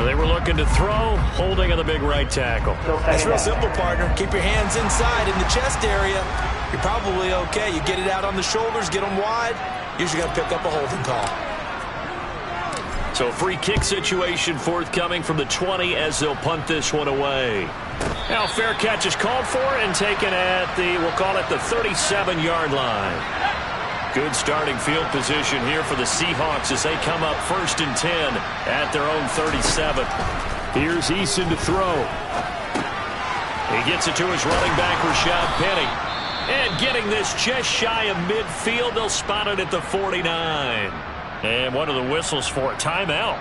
They were looking to throw, holding on the big right tackle. That's real simple, partner. Keep your hands inside in the chest area. You're probably okay. You get it out on the shoulders, get them wide. Usually got to pick up a holding call. So a free kick situation forthcoming from the 20 as they'll punt this one away. Now fair catch is called for and taken at the, we'll call it the 37-yard line. Good starting field position here for the Seahawks as they come up 1st and 10 at their own 37. Here's Eason to throw. He gets it to his running back, Rashad Penny. And getting this just shy of midfield, they'll spot it at the 49. And one of the whistles for a timeout.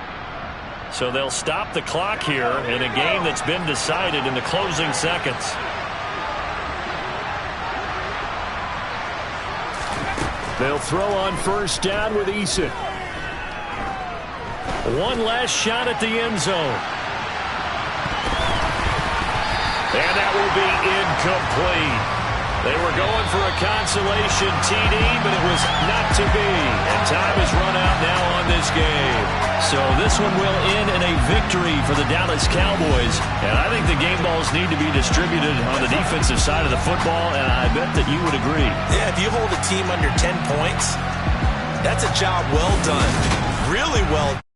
So they'll stop the clock here in a game that's been decided in the closing seconds. They'll throw on 1st down with Eason. One last shot at the end zone. And that will be incomplete. They were going for a consolation TD, but it was not to be. And time has run out now on this game. So this one will end in a victory for the Dallas Cowboys. And I think the game balls need to be distributed on the defensive side of the football, and I bet that you would agree. Yeah, if you hold a team under 10 points, that's a job well done. Really well done.